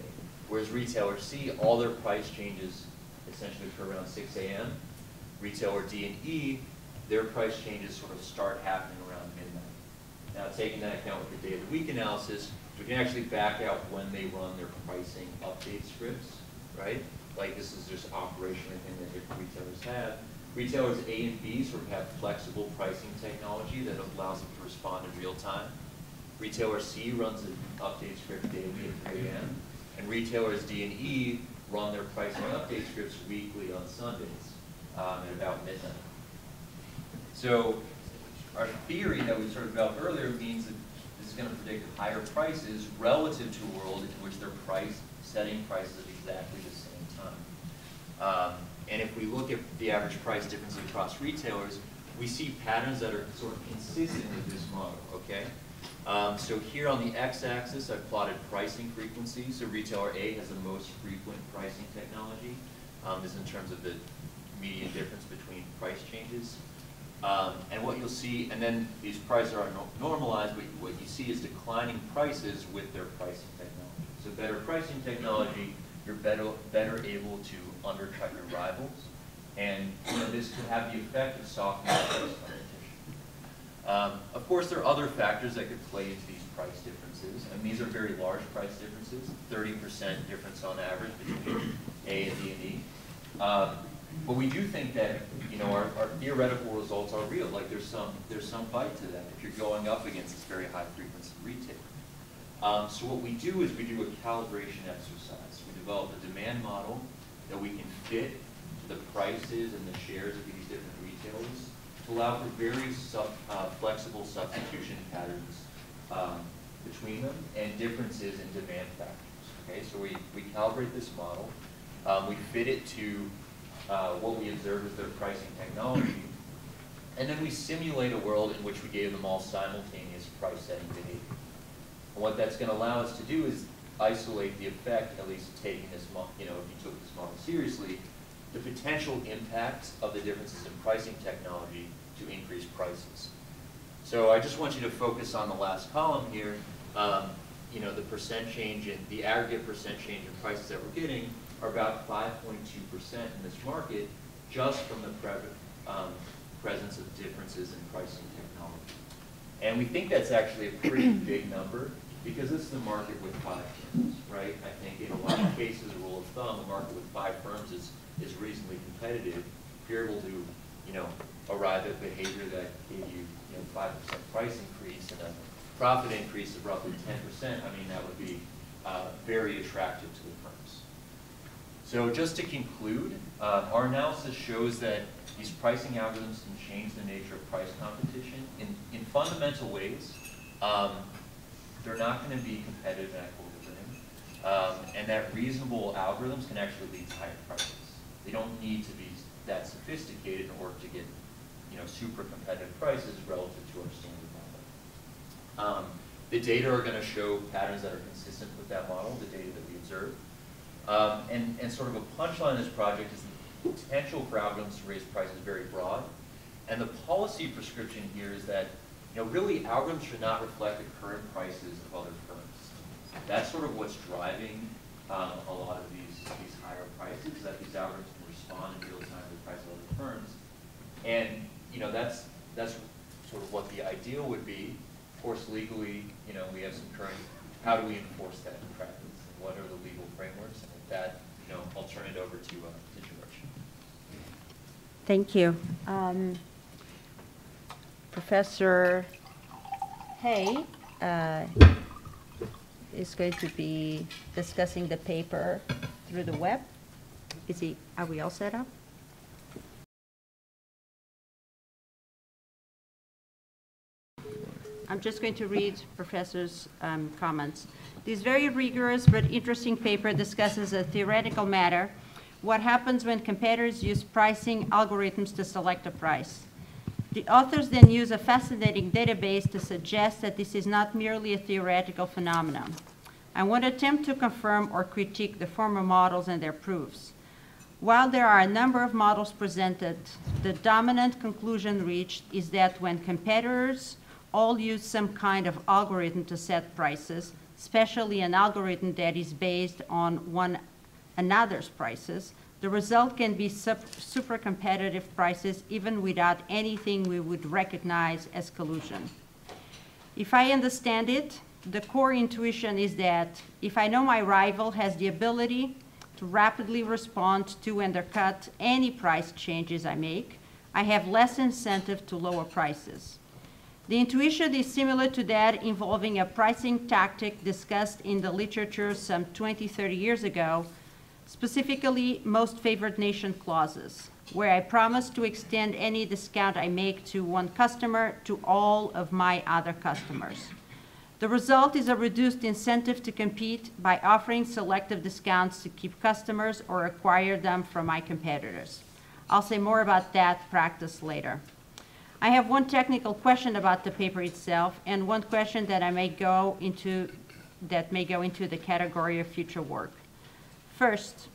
Whereas retailer C, all their price changes essentially occur around 6 a.m. Retailer D and E, their price changes sort of start happening around midnight. Now, taking that account with the day of the week analysis, we can actually back out when they run their pricing update scripts, right? Like this is just operationally a thing that different retailers have. Retailers A and B sort of have flexible pricing technology that allows them to respond in real time. Retailer C runs an update script daily at 3 a.m. And retailers D and E run their pricing update scripts weekly on Sundays at about midnight. So our theory that we sort of developed earlier means that this is going to predict higher prices relative to a world in which they're setting prices at exactly the same time. And if we look at the average price difference across retailers, we see patterns that are sort of consistent with this model, okay? So here on the x-axis, I've plotted pricing frequency. So retailer A has the most frequent pricing technology. This is in terms of the median difference between price changes. And what you'll see, and then these prices are normalized, but what you see is declining prices with their pricing technology. So better pricing technology, you're better able to undercut your rivals. And you know, this could have the effect of softening price competition. Of course, there are other factors that could play into these price differences. And these are very large price differences, 30% difference on average between A and D and E. But we do think that, you know, our theoretical results are real. Like there's some bite to that if you're going up against this very high frequency retailer. So what we do is we do a calibration exercise. We develop a demand model that we can fit to the prices and the shares of these different retailers to allow for very flexible substitution patterns between them and differences in demand factors. Okay, so we calibrate this model. We fit it to what we observe as their pricing technology, and then we simulate a world in which we gave them all simultaneous price setting behavior. And what that's going to allow us to do is isolate the effect, at least taking this, you know, if you took this model seriously, the potential impact of the differences in pricing technology to increase prices. So I just want you to focus on the last column here. You know, the percent change in the aggregate percent change in prices that we're getting are about 5.2% in this market, just from the presence of differences in pricing technology. And we think that's actually a pretty big number because this is the market with 5 firms, right? I think in a lot of cases, a rule of thumb, a market with 5 firms is reasonably competitive. If you're able to, you know, arrive at behavior that gave you, 5% price increase and a profit increase of roughly 10%, I mean, that would be very attractive to the firms. So just to conclude, our analysis shows that these pricing algorithms can change the nature of price competition in fundamental ways. They're not going to be competitive at equilibrium, and that reasonable algorithms can actually lead to higher prices. They don't need to be that sophisticated in order to get, super competitive prices relative to our standard model. The data are going to show patterns that are consistent with that model, the data that we observe. And sort of a punchline of this project is the potential for algorithms to raise prices very broad. And the policy prescription here is that, really algorithms should not reflect the current prices of other firms. That's sort of what's driving a lot of these higher prices, that these algorithms can respond in real time to the price of other firms. And, that's sort of what the ideal would be. Of course, legally, we have some current, how do we enforce that in practice? And what are the legal frameworks? And with that, I'll turn it over to George. Thank you. Professor Hay is going to be discussing the paper through the web. Are we all set up? I'm just going to read Professor's comments. This very rigorous but interesting paper discusses a theoretical matter: what happens when competitors use pricing algorithms to select a price. The authors then use a fascinating database to suggest that this is not merely a theoretical phenomenon. I won't attempt to confirm or critique the former models and their proofs. While there are a number of models presented, the dominant conclusion reached is that when competitors all use some kind of algorithm to set prices, especially an algorithm that is based on one another's prices, the result can be super competitive prices even without anything we would recognize as collusion. If I understand it, the core intuition is that if I know my rival has the ability to rapidly respond to and undercut any price changes I make, I have less incentive to lower prices. The intuition is similar to that involving a pricing tactic discussed in the literature some 20, 30 years ago, specifically most favored nation clauses, where I promise to extend any discount I make to one customer to all of my other customers. The result is a reduced incentive to compete by offering selective discounts to keep customers or acquire them from my competitors. I'll say more about that practice later. I have one technical question about the paper itself and one question that may go into the category of future work. First,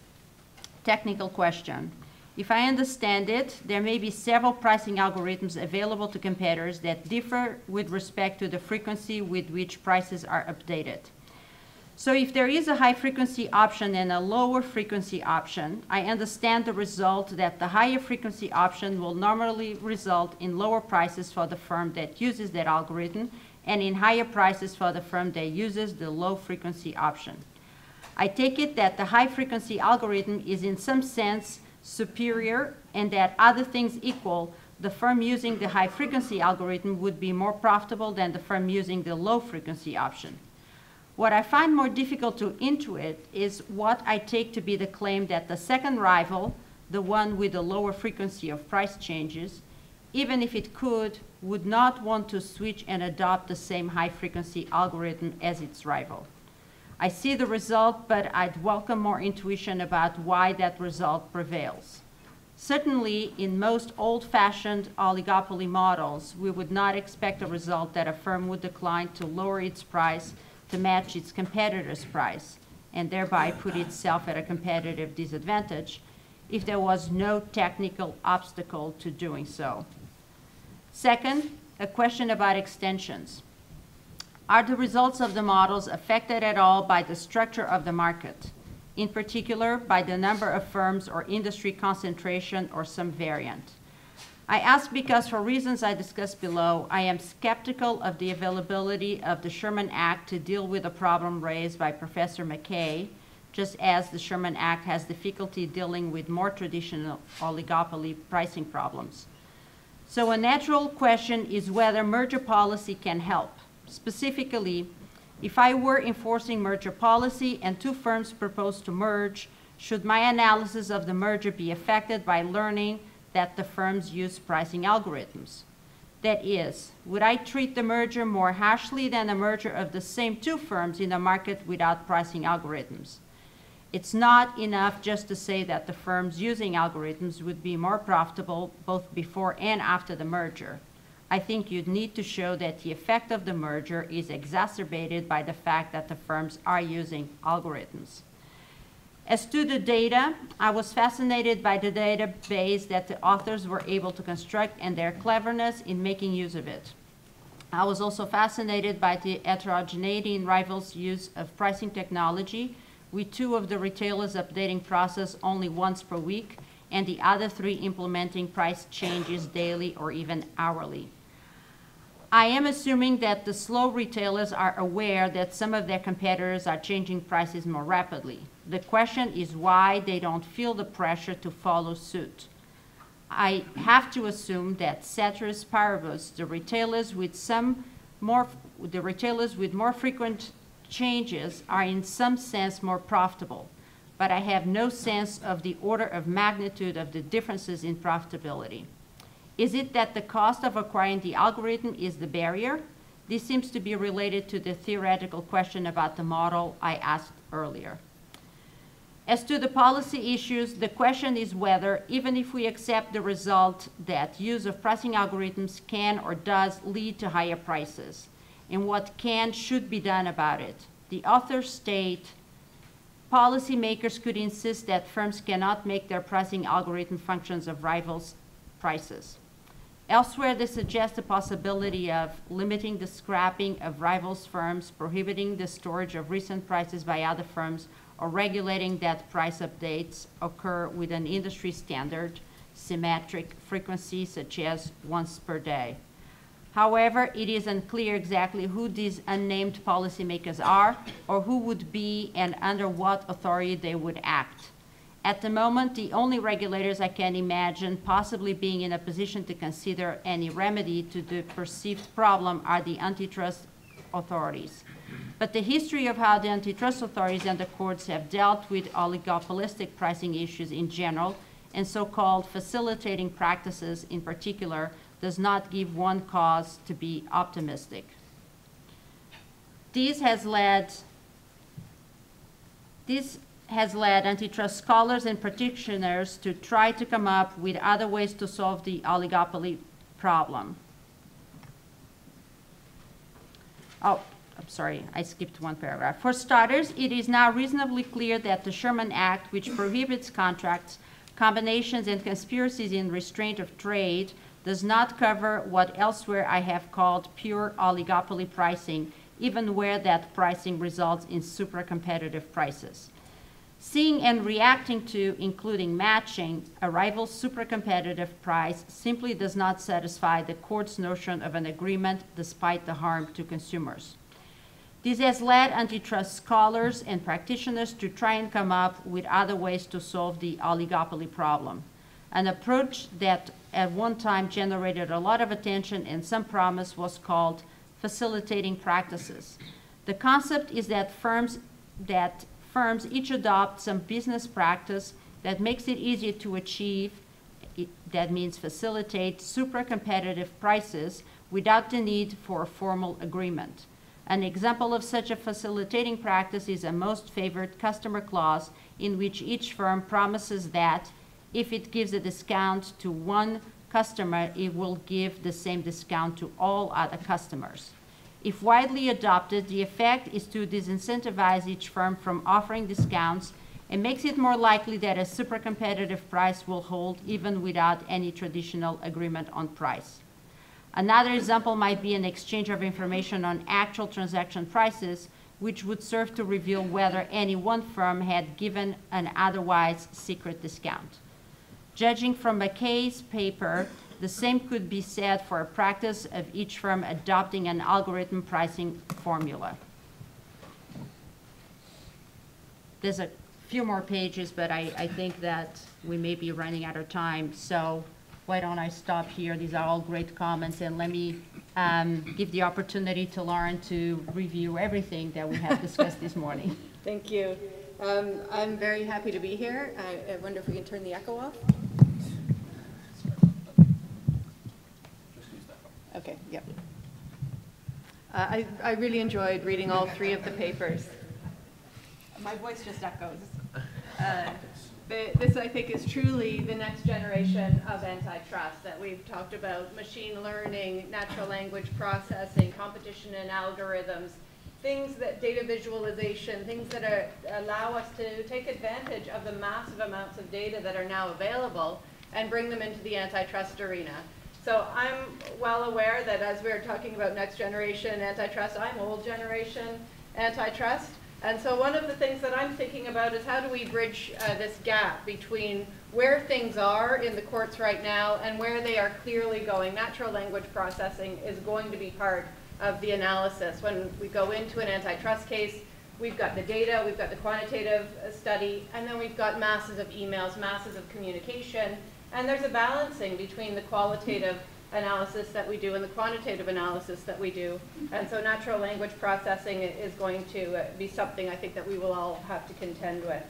technical question. If I understand it, there may be several pricing algorithms available to competitors that differ with respect to the frequency with which prices are updated. So if there is a high frequency option and a lower frequency option, I understand the result that the higher frequency option will normally result in lower prices for the firm that uses that algorithm and in higher prices for the firm that uses the low frequency option. I take it that the high frequency algorithm is in some sense superior, and that other things equal, the firm using the high-frequency algorithm would be more profitable than the firm using the low-frequency option. What I find more difficult to intuit is what I take to be the claim that the second rival, the one with the lower frequency of price changes, even if it could, would not want to switch and adopt the same high-frequency algorithm as its rival. I see the result, but I'd welcome more intuition about why that result prevails. Certainly, in most old-fashioned oligopoly models, we would not expect a result that a firm would decline to lower its price to match its competitor's price, and thereby put itself at a competitive disadvantage if there was no technical obstacle to doing so. Second, a question about extensions. Are the results of the models affected at all by the structure of the market, in particular by the number of firms or industry concentration or some variant? I ask because, for reasons I discussed below, I am skeptical of the availability of the Sherman Act to deal with the problem raised by Professor McKay, just as the Sherman Act has difficulty dealing with more traditional oligopoly pricing problems. So a natural question is whether merger policy can help. Specifically, if I were enforcing merger policy and two firms proposed to merge, should my analysis of the merger be affected by learning that the firms use pricing algorithms? That is, would I treat the merger more harshly than a merger of the same two firms in a market without pricing algorithms? It's not enough just to say that the firms using algorithms would be more profitable both before and after the merger. I think you'd need to show that the effect of the merger is exacerbated by the fact that the firms are using algorithms. As to the data, I was fascinated by the database that the authors were able to construct and their cleverness in making use of it. I was also fascinated by the heterogeneity in rivals' use of pricing technology, with two of the retailers updating process only once per week, and the other three implementing price changes daily or even hourly. I am assuming that the slow retailers are aware that some of their competitors are changing prices more rapidly. The question is why they don't feel the pressure to follow suit. I have to assume that ceteris paribus, the retailers with more frequent changes are in some sense more profitable, but I have no sense of the order of magnitude of the differences in profitability. Is it that the cost of acquiring the algorithm is the barrier? This seems to be related to the theoretical question about the model I asked earlier. As to the policy issues, the question is whether, even if we accept the result that use of pricing algorithms can or does lead to higher prices, and what should be done about it. The authors state, policymakers could insist that firms cannot make their pricing algorithm functions of rivals' prices. Elsewhere, they suggest the possibility of limiting the scrapping of rivals' firms, prohibiting the storage of recent prices by other firms, or regulating that price updates occur with an industry standard, symmetric frequency, such as once per day. However, it is unclear exactly who these unnamed policymakers are, or who would be and under what authority they would act. At the moment, the only regulators I can imagine possibly being in a position to consider any remedy to the perceived problem are the antitrust authorities. But the history of how the antitrust authorities and the courts have dealt with oligopolistic pricing issues in general, and so-called facilitating practices in particular, does not give one cause to be optimistic. This has led antitrust scholars and practitioners to try to come up with other ways to solve the oligopoly problem. Oh, I'm sorry, I skipped one paragraph. For starters, it is now reasonably clear that the Sherman Act, which prohibits contracts, combinations, and conspiracies in restraint of trade, does not cover what elsewhere I have called pure oligopoly pricing, even where that pricing results in super-competitive prices. Seeing and reacting to, including matching, a rival's super-competitive price simply does not satisfy the court's notion of an agreement despite the harm to consumers. This has led antitrust scholars and practitioners to try and come up with other ways to solve the oligopoly problem, an approach that at one time generated a lot of attention and some promise was called facilitating practices. The concept is that firms each adopt some business practice that makes it easier to achieve, that means facilitate, supra-competitive prices without the need for a formal agreement. An example of such a facilitating practice is a most favored customer clause in which each firm promises that if it gives a discount to one customer, it will give the same discount to all other customers. If widely adopted, the effect is to disincentivize each firm from offering discounts and makes it more likely that a super competitive price will hold even without any traditional agreement on price. Another example might be an exchange of information on actual transaction prices, which would serve to reveal whether any one firm had given an otherwise secret discount. Judging from McKay's paper, the same could be said for a practice of each firm adopting an algorithm pricing formula. There's a few more pages, but I think that we may be running out of time, so why don't I stop here? These are all great comments, and let me give the opportunity to Lauren to review everything that we have discussed this morning. Thank you. I'm very happy to be here. I wonder if we can turn the echo off. Okay, yep. I really enjoyed reading all three of the papers. My voice just echoes. This, I think, is truly the next generation of antitrust that we've talked about: machine learning, natural language processing, competition and algorithms, things that data visualization, things that allow us to take advantage of the massive amounts of data that are now available and bring them into the antitrust arena. So I'm well aware that as we're talking about next generation antitrust, I'm old generation antitrust. And so one of the things that I'm thinking about is how do we bridge this gap between where things are in the courts right now and where they are clearly going. Natural language processing is going to be part of the analysis. When we go into an antitrust case, we've got the data, we've got the quantitative study, and then we've got masses of emails, masses of communication, and there's a balancing between the qualitative analysis that we do and the quantitative analysis that we do. And so natural language processing is going to be something I think that we will all have to contend with.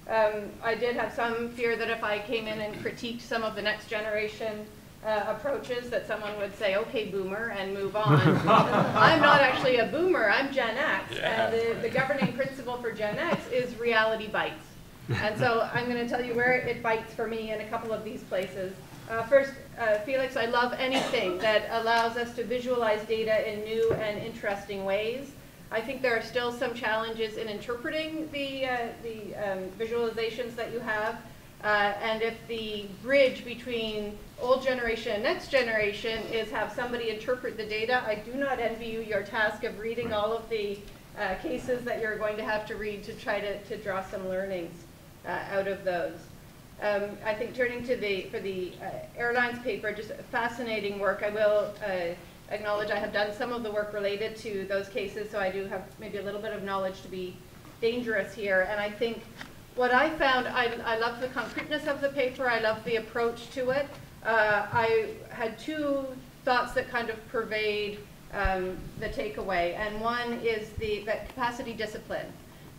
I did have some fear that if I came in and critiqued some of the next generation approaches that someone would say, okay, boomer, and move on. I'm not actually a boomer, I'm Gen X, and the governing principle for Gen X is reality bites. And so I'm going to tell you where it bites for me in a couple of these places. First, Felix, I love anything that allows us to visualize data in new and interesting ways. I think there are still some challenges in interpreting the visualizations that you have. And if the bridge between old generation and next generation is have somebody interpret the data, I do not envy you your task of reading all of the cases that you're going to have to read to try to draw some learnings out of those. I think turning to for the airlines paper, just fascinating work. I will acknowledge I have done some of the work related to those cases, so I do have maybe a little bit of knowledge to be dangerous here. And I think what I found, I love the concreteness of the paper. I love the approach to it. I had two thoughts that kind of pervade the takeaway. And one is that capacity discipline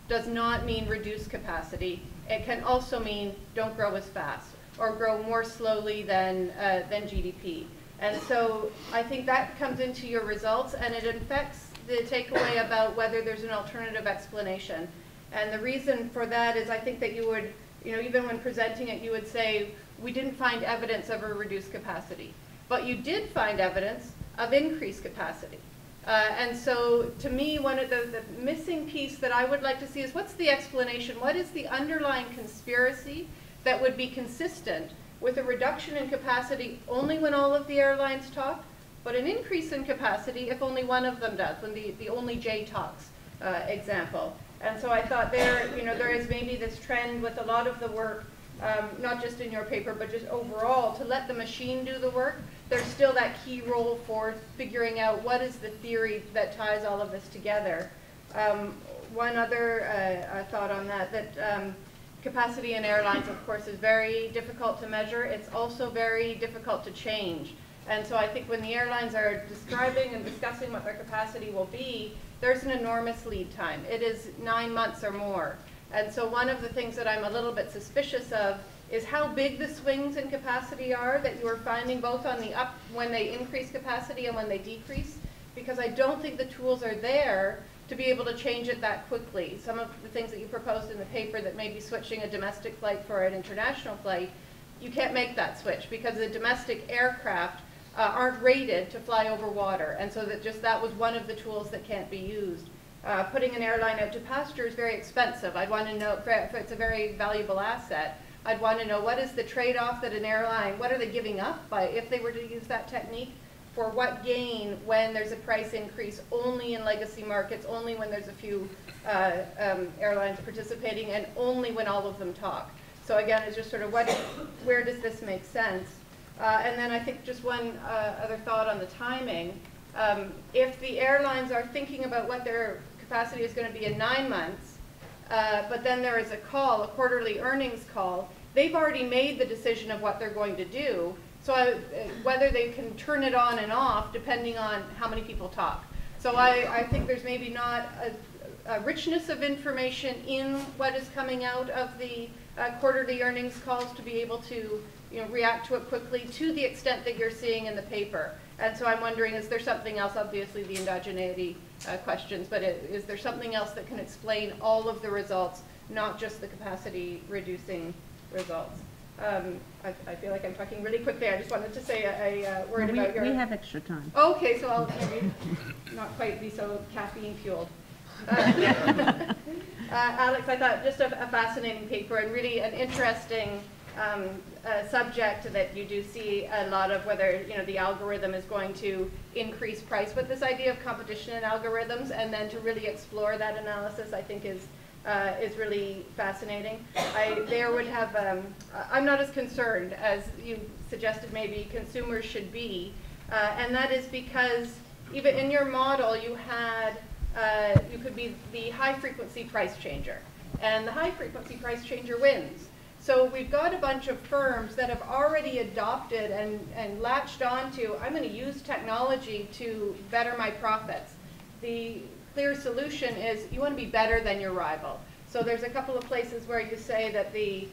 does not mean reduce capacity. It can also mean don't grow as fast or grow more slowly than GDP. And so I think that comes into your results, and it affects the takeaway about whether there's an alternative explanation. And the reason for that is I think that you would, even when presenting it, you would say, we didn't find evidence of a reduced capacity. But you did find evidence of increased capacity. And so to me, one of the missing piece that I would like to see is what's the explanation? What is the underlying conspiracy that would be consistent with a reduction in capacity only when all of the airlines talk, but an increase in capacity if only one of them does, when the only J talks example. And so I thought there is maybe this trend with a lot of the work, not just in your paper, but just overall, to let the machine do the work, there's still that key role for figuring out what is the theory that ties all of this together. One other thought on that capacity in airlines, of course, is very difficult to measure. It's also very difficult to change. And so I think when the airlines are describing and discussing what their capacity will be, there's an enormous lead time. It is 9 months or more. And so one of the things that I'm a little bit suspicious of is how big the swings in capacity are that you are finding both on the up when they increase capacity and when they decrease, because I don't think the tools are there to be able to change it that quickly. Some of the things that you proposed in the paper that may be switching a domestic flight for an international flight, you can't make that switch because the domestic aircraft aren't rated to fly over water, and so that was one of the tools that can't be used. Putting an airline out to pasture is very expensive. I'd want to know, if it's a very valuable asset, I'd want to know what is the trade-off that an airline, what are they giving up by if they were to use that technique, for what gain when there's a price increase only in legacy markets, only when there's a few airlines participating, and only when all of them talk. So again, it's just sort of where does this make sense? And then I think just one other thought on the timing. If the airlines are thinking about what their capacity is going to be in 9 months, but then there is a quarterly earnings call, they've already made the decision of what they're going to do. So whether they can turn it on and off depending on how many people talk. So I think there's maybe not a richness of information in what is coming out of the quarterly earnings calls to be able to react to it quickly to the extent that you're seeing in the paper. And so I'm wondering, is there something else, obviously the endogeneity questions, but is there something else that can explain all of the results, not just the capacity reducing results? I feel like I'm talking really quickly. I just wanted to say a word about your... We have extra time. Okay, so I'll maybe not quite be so caffeine fueled. Alex, I thought just a fascinating paper and really an interesting subject that you do see a lot of, whether the algorithm is going to increase price, but this idea of competition in algorithms, and then to really explore that analysis, I think is really fascinating. I'm not as concerned as you suggested maybe consumers should be, and that is because even in your model you could be the high frequency price changer, and the high frequency price changer wins. So we've got a bunch of firms that have already adopted and latched onto, I'm going to use technology to better my profits. The clear solution is you want to be better than your rival. So there's a couple of places where you say that the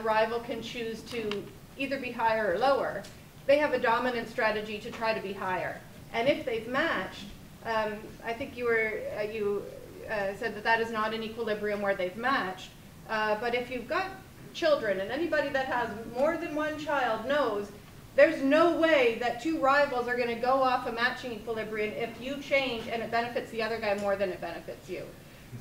rival can choose to either be higher or lower. They have a dominant strategy to try to be higher. And if they've matched, I think you said that is not an equilibrium where they've matched. But if you've got children, and anybody that has more than one child knows there's no way that two rivals are going to go off a matching equilibrium if you change and it benefits the other guy more than it benefits you.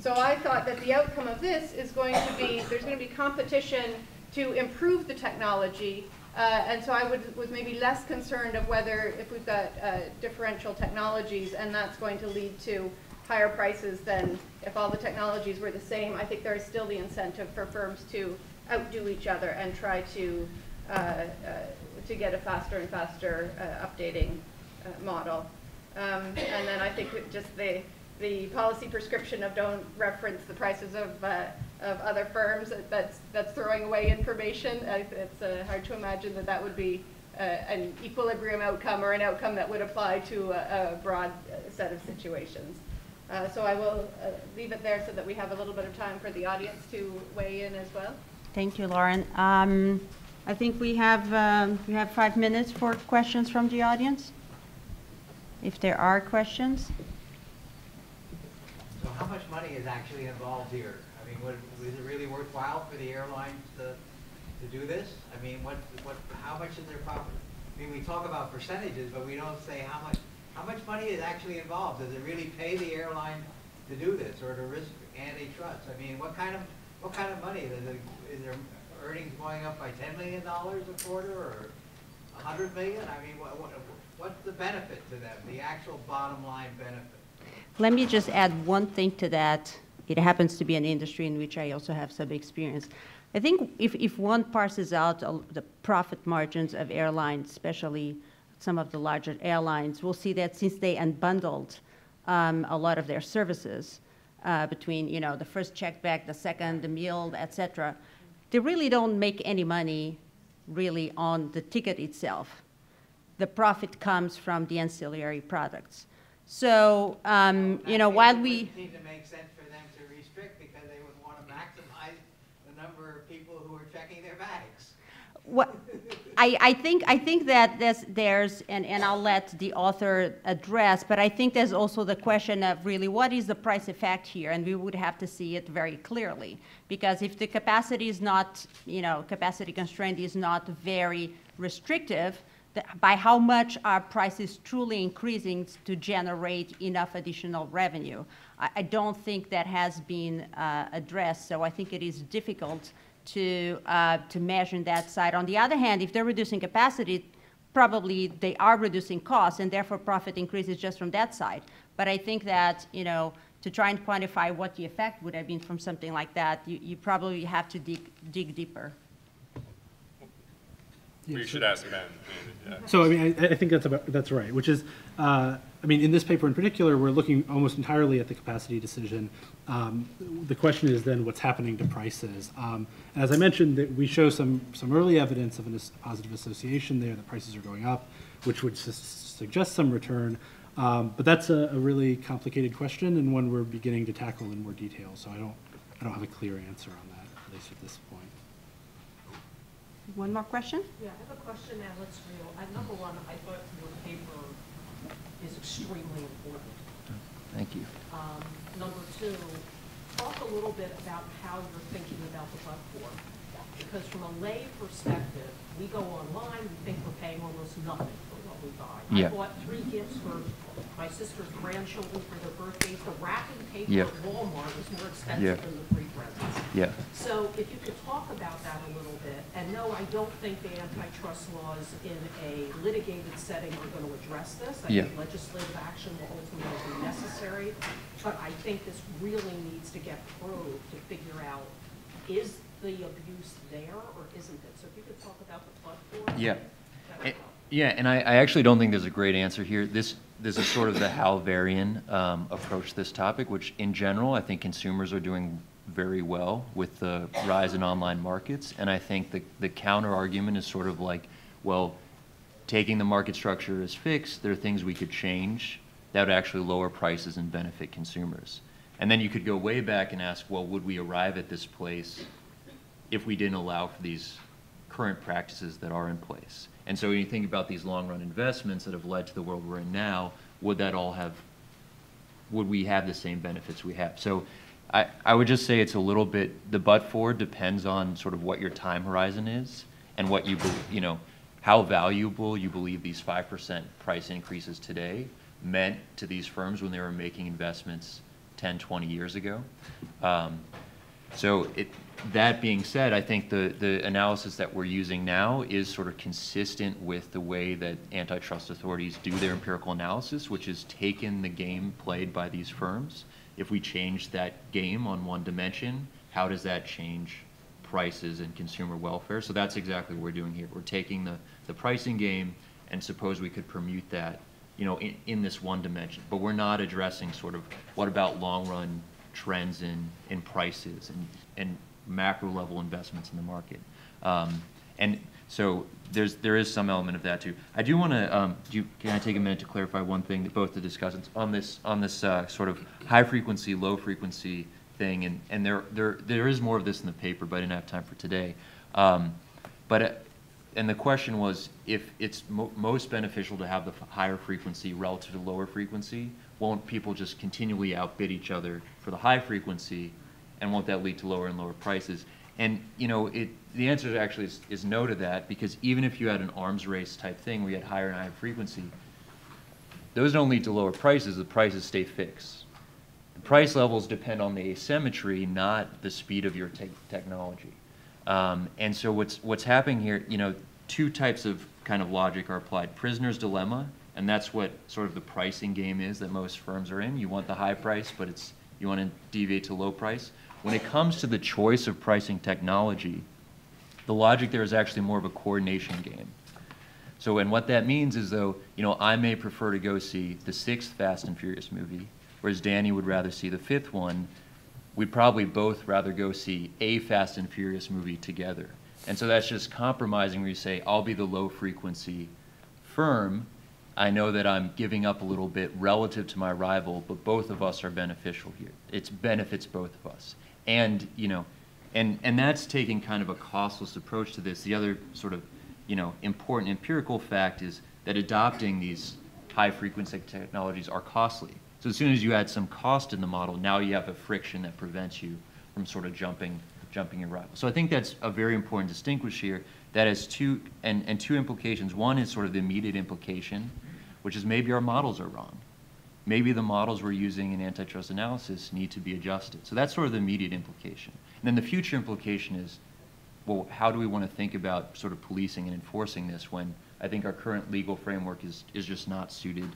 So I thought that the outcome of this is going to be, there's going to be competition to improve the technology, and so I was maybe less concerned of whether if we've got differential technologies and that's going to lead to higher prices than if all the technologies were the same. I think there is still the incentive for firms to outdo each other and try to get a faster and faster updating model. And then I think just the policy prescription of don't reference the prices of other firms, that's throwing away information. It's hard to imagine that would be an equilibrium outcome or an outcome that would apply to a broad set of situations. So I will leave it there so that we have a little bit of time for the audience to weigh in as well. Thank you, Lauren. I think we have 5 minutes for questions from the audience, if there are questions. So how much money is actually involved here? I mean, is it really worthwhile for the airlines to do this? I mean, how much is their profit? I mean, we talk about percentages, but we don't say how much money is actually involved. Does it really pay the airline to do this, or to risk antitrust? I mean, what kind of money? Is there earnings going up by $10 million a quarter, or $100 million? I mean, what's the benefit to them? The actual bottom line benefit. Let me just add one thing to that. It happens to be an industry in which I also have some experience. I think if one parses out the profit margins of airlines, especially some of the larger airlines, we'll see that since they unbundled a lot of their services between, you know, the first check bag, the second, the meal, et cetera, they really don't make any money really on the ticket itself. The profit comes from the ancillary products. So, you know, while we... It seems to make sense for them to restrict because they would want to maximize the number of people who are checking their bags. What, I think that there's and I'll let the author address, but I think there's also the question of really what is the price effect here, and we would have to see it very clearly, because if the capacity is not, you know, capacity constraint is not very restrictive, by how much are prices truly increasing to generate enough additional revenue? I don't think that has been addressed, so I think it is difficult to measure that side. On the other hand, if they're reducing capacity, probably they are reducing costs, and therefore profit increases just from that side. But I think that, you know, to try and quantify what the effect would have been from something like that, you probably have to dig deeper. We should ask Ben. Yeah. So, I mean, I think that's right, which is, I mean, in this paper in particular, we're looking almost entirely at the capacity decision. The question is then what's happening to prices. As I mentioned, that we show some early evidence of a positive association there, that prices are going up, which would suggest some return. But that's a really complicated question and one we're beginning to tackle in more detail. So I don't have a clear answer on that, at least at this point. One more question? Yeah, I have a question, Alex Real. Number one, I thought your paper is extremely important. Thank you. Number two, talk a little bit about how you're thinking about the but-for. Because from a lay perspective, we go online, we think we're paying almost nothing for what we buy. Yeah. I bought 3 gifts for my sister's grandchildren for their birthdays. The wrapping paper Yeah. at Walmart was more expensive Yeah. than the 3 presents. Yeah. So if you could talk about that a little bit, and no, I don't think the antitrust laws in a litigated setting are going to address this. I Yeah. think legislative action will ultimately be necessary, but I think this really needs to get probed to figure out, is the abuse there or isn't it? So if you could talk about the but-for. Yeah. Yeah, and I actually don't think there's a great answer here. This is sort of the Hal Varian approach to this topic, which in general, I think consumers are doing very well with the rise in online markets. And I think the counter argument is sort of like, well, taking the market structure as fixed, there are things we could change that would actually lower prices and benefit consumers. And then you could go way back and ask, well, would we arrive at this place if we didn't allow for these current practices that are in place? And so when you think about these long-run investments that have led to the world we're in now, would we have the same benefits we have? So I would just say it's a little bit, the but-for depends on sort of what your time horizon is and what you believe, you know, how valuable you believe these 5% price increases today meant to these firms when they were making investments 10, 20 years ago. So that being said, I think the analysis that we're using now is sort of consistent with the way that antitrust authorities do their empirical analysis, which is taken the game played by these firms. If we change that game on one dimension, how does that change prices and consumer welfare? So that's exactly what we're doing here. We're taking the pricing game and suppose we could permute that, you know, in this one dimension. But we're not addressing sort of what about long-run trends in prices and macro level investments in the market. And so there is some element of that too. I do want to, can I take a minute to clarify one thing that both the discussants on this sort of high frequency, low frequency thing, and there is more of this in the paper, but I didn't have time for today. And the question was, if it's most beneficial to have the higher frequency relative to lower frequency, won't people just continually outbid each other for the high frequency, and won't that lead to lower and lower prices? And you know, the answer actually is no to that, because even if you had an arms race type thing where you had higher and higher frequency, those don't lead to lower prices. The prices stay fixed. The price levels depend on the asymmetry, not the speed of your technology. And so what's happening here, you know, 2 types of kind of logic are applied. Prisoner's dilemma, and that's what sort of the pricing game is that most firms are in. You want the high price, but you want to deviate to low price. When it comes to the choice of pricing technology, the logic there is actually more of a coordination game. So, and what that means is, though, you know, I may prefer to go see the 6th Fast and Furious movie, whereas Danny would rather see the 5th one. We'd probably both rather go see a Fast and Furious movie together. And so that's just compromising where you say, I'll be the low frequency firm. I know that I'm giving up a little bit relative to my rival, but both of us are beneficial here. It benefits both of us. And, you know, and that's taking kind of a costless approach to this. The other sort of, you know, important empirical fact is that adopting these high frequency technologies are costly. So as soon as you add some cost in the model, now you have a friction that prevents you from sort of jumping your rival. So I think that's a very important distinguish here. That has two implications. One is sort of the immediate implication, which is maybe our models are wrong. Maybe the models we're using in antitrust analysis need to be adjusted. So that's sort of the immediate implication. And then the future implication is, well, how do we want to think about sort of policing and enforcing this when I think our current legal framework is just not suited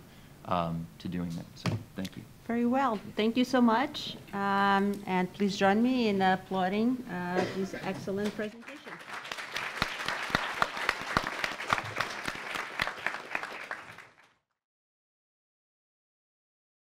to doing that. So thank you. Very well. Thank you so much. And please join me in applauding this excellent presentation.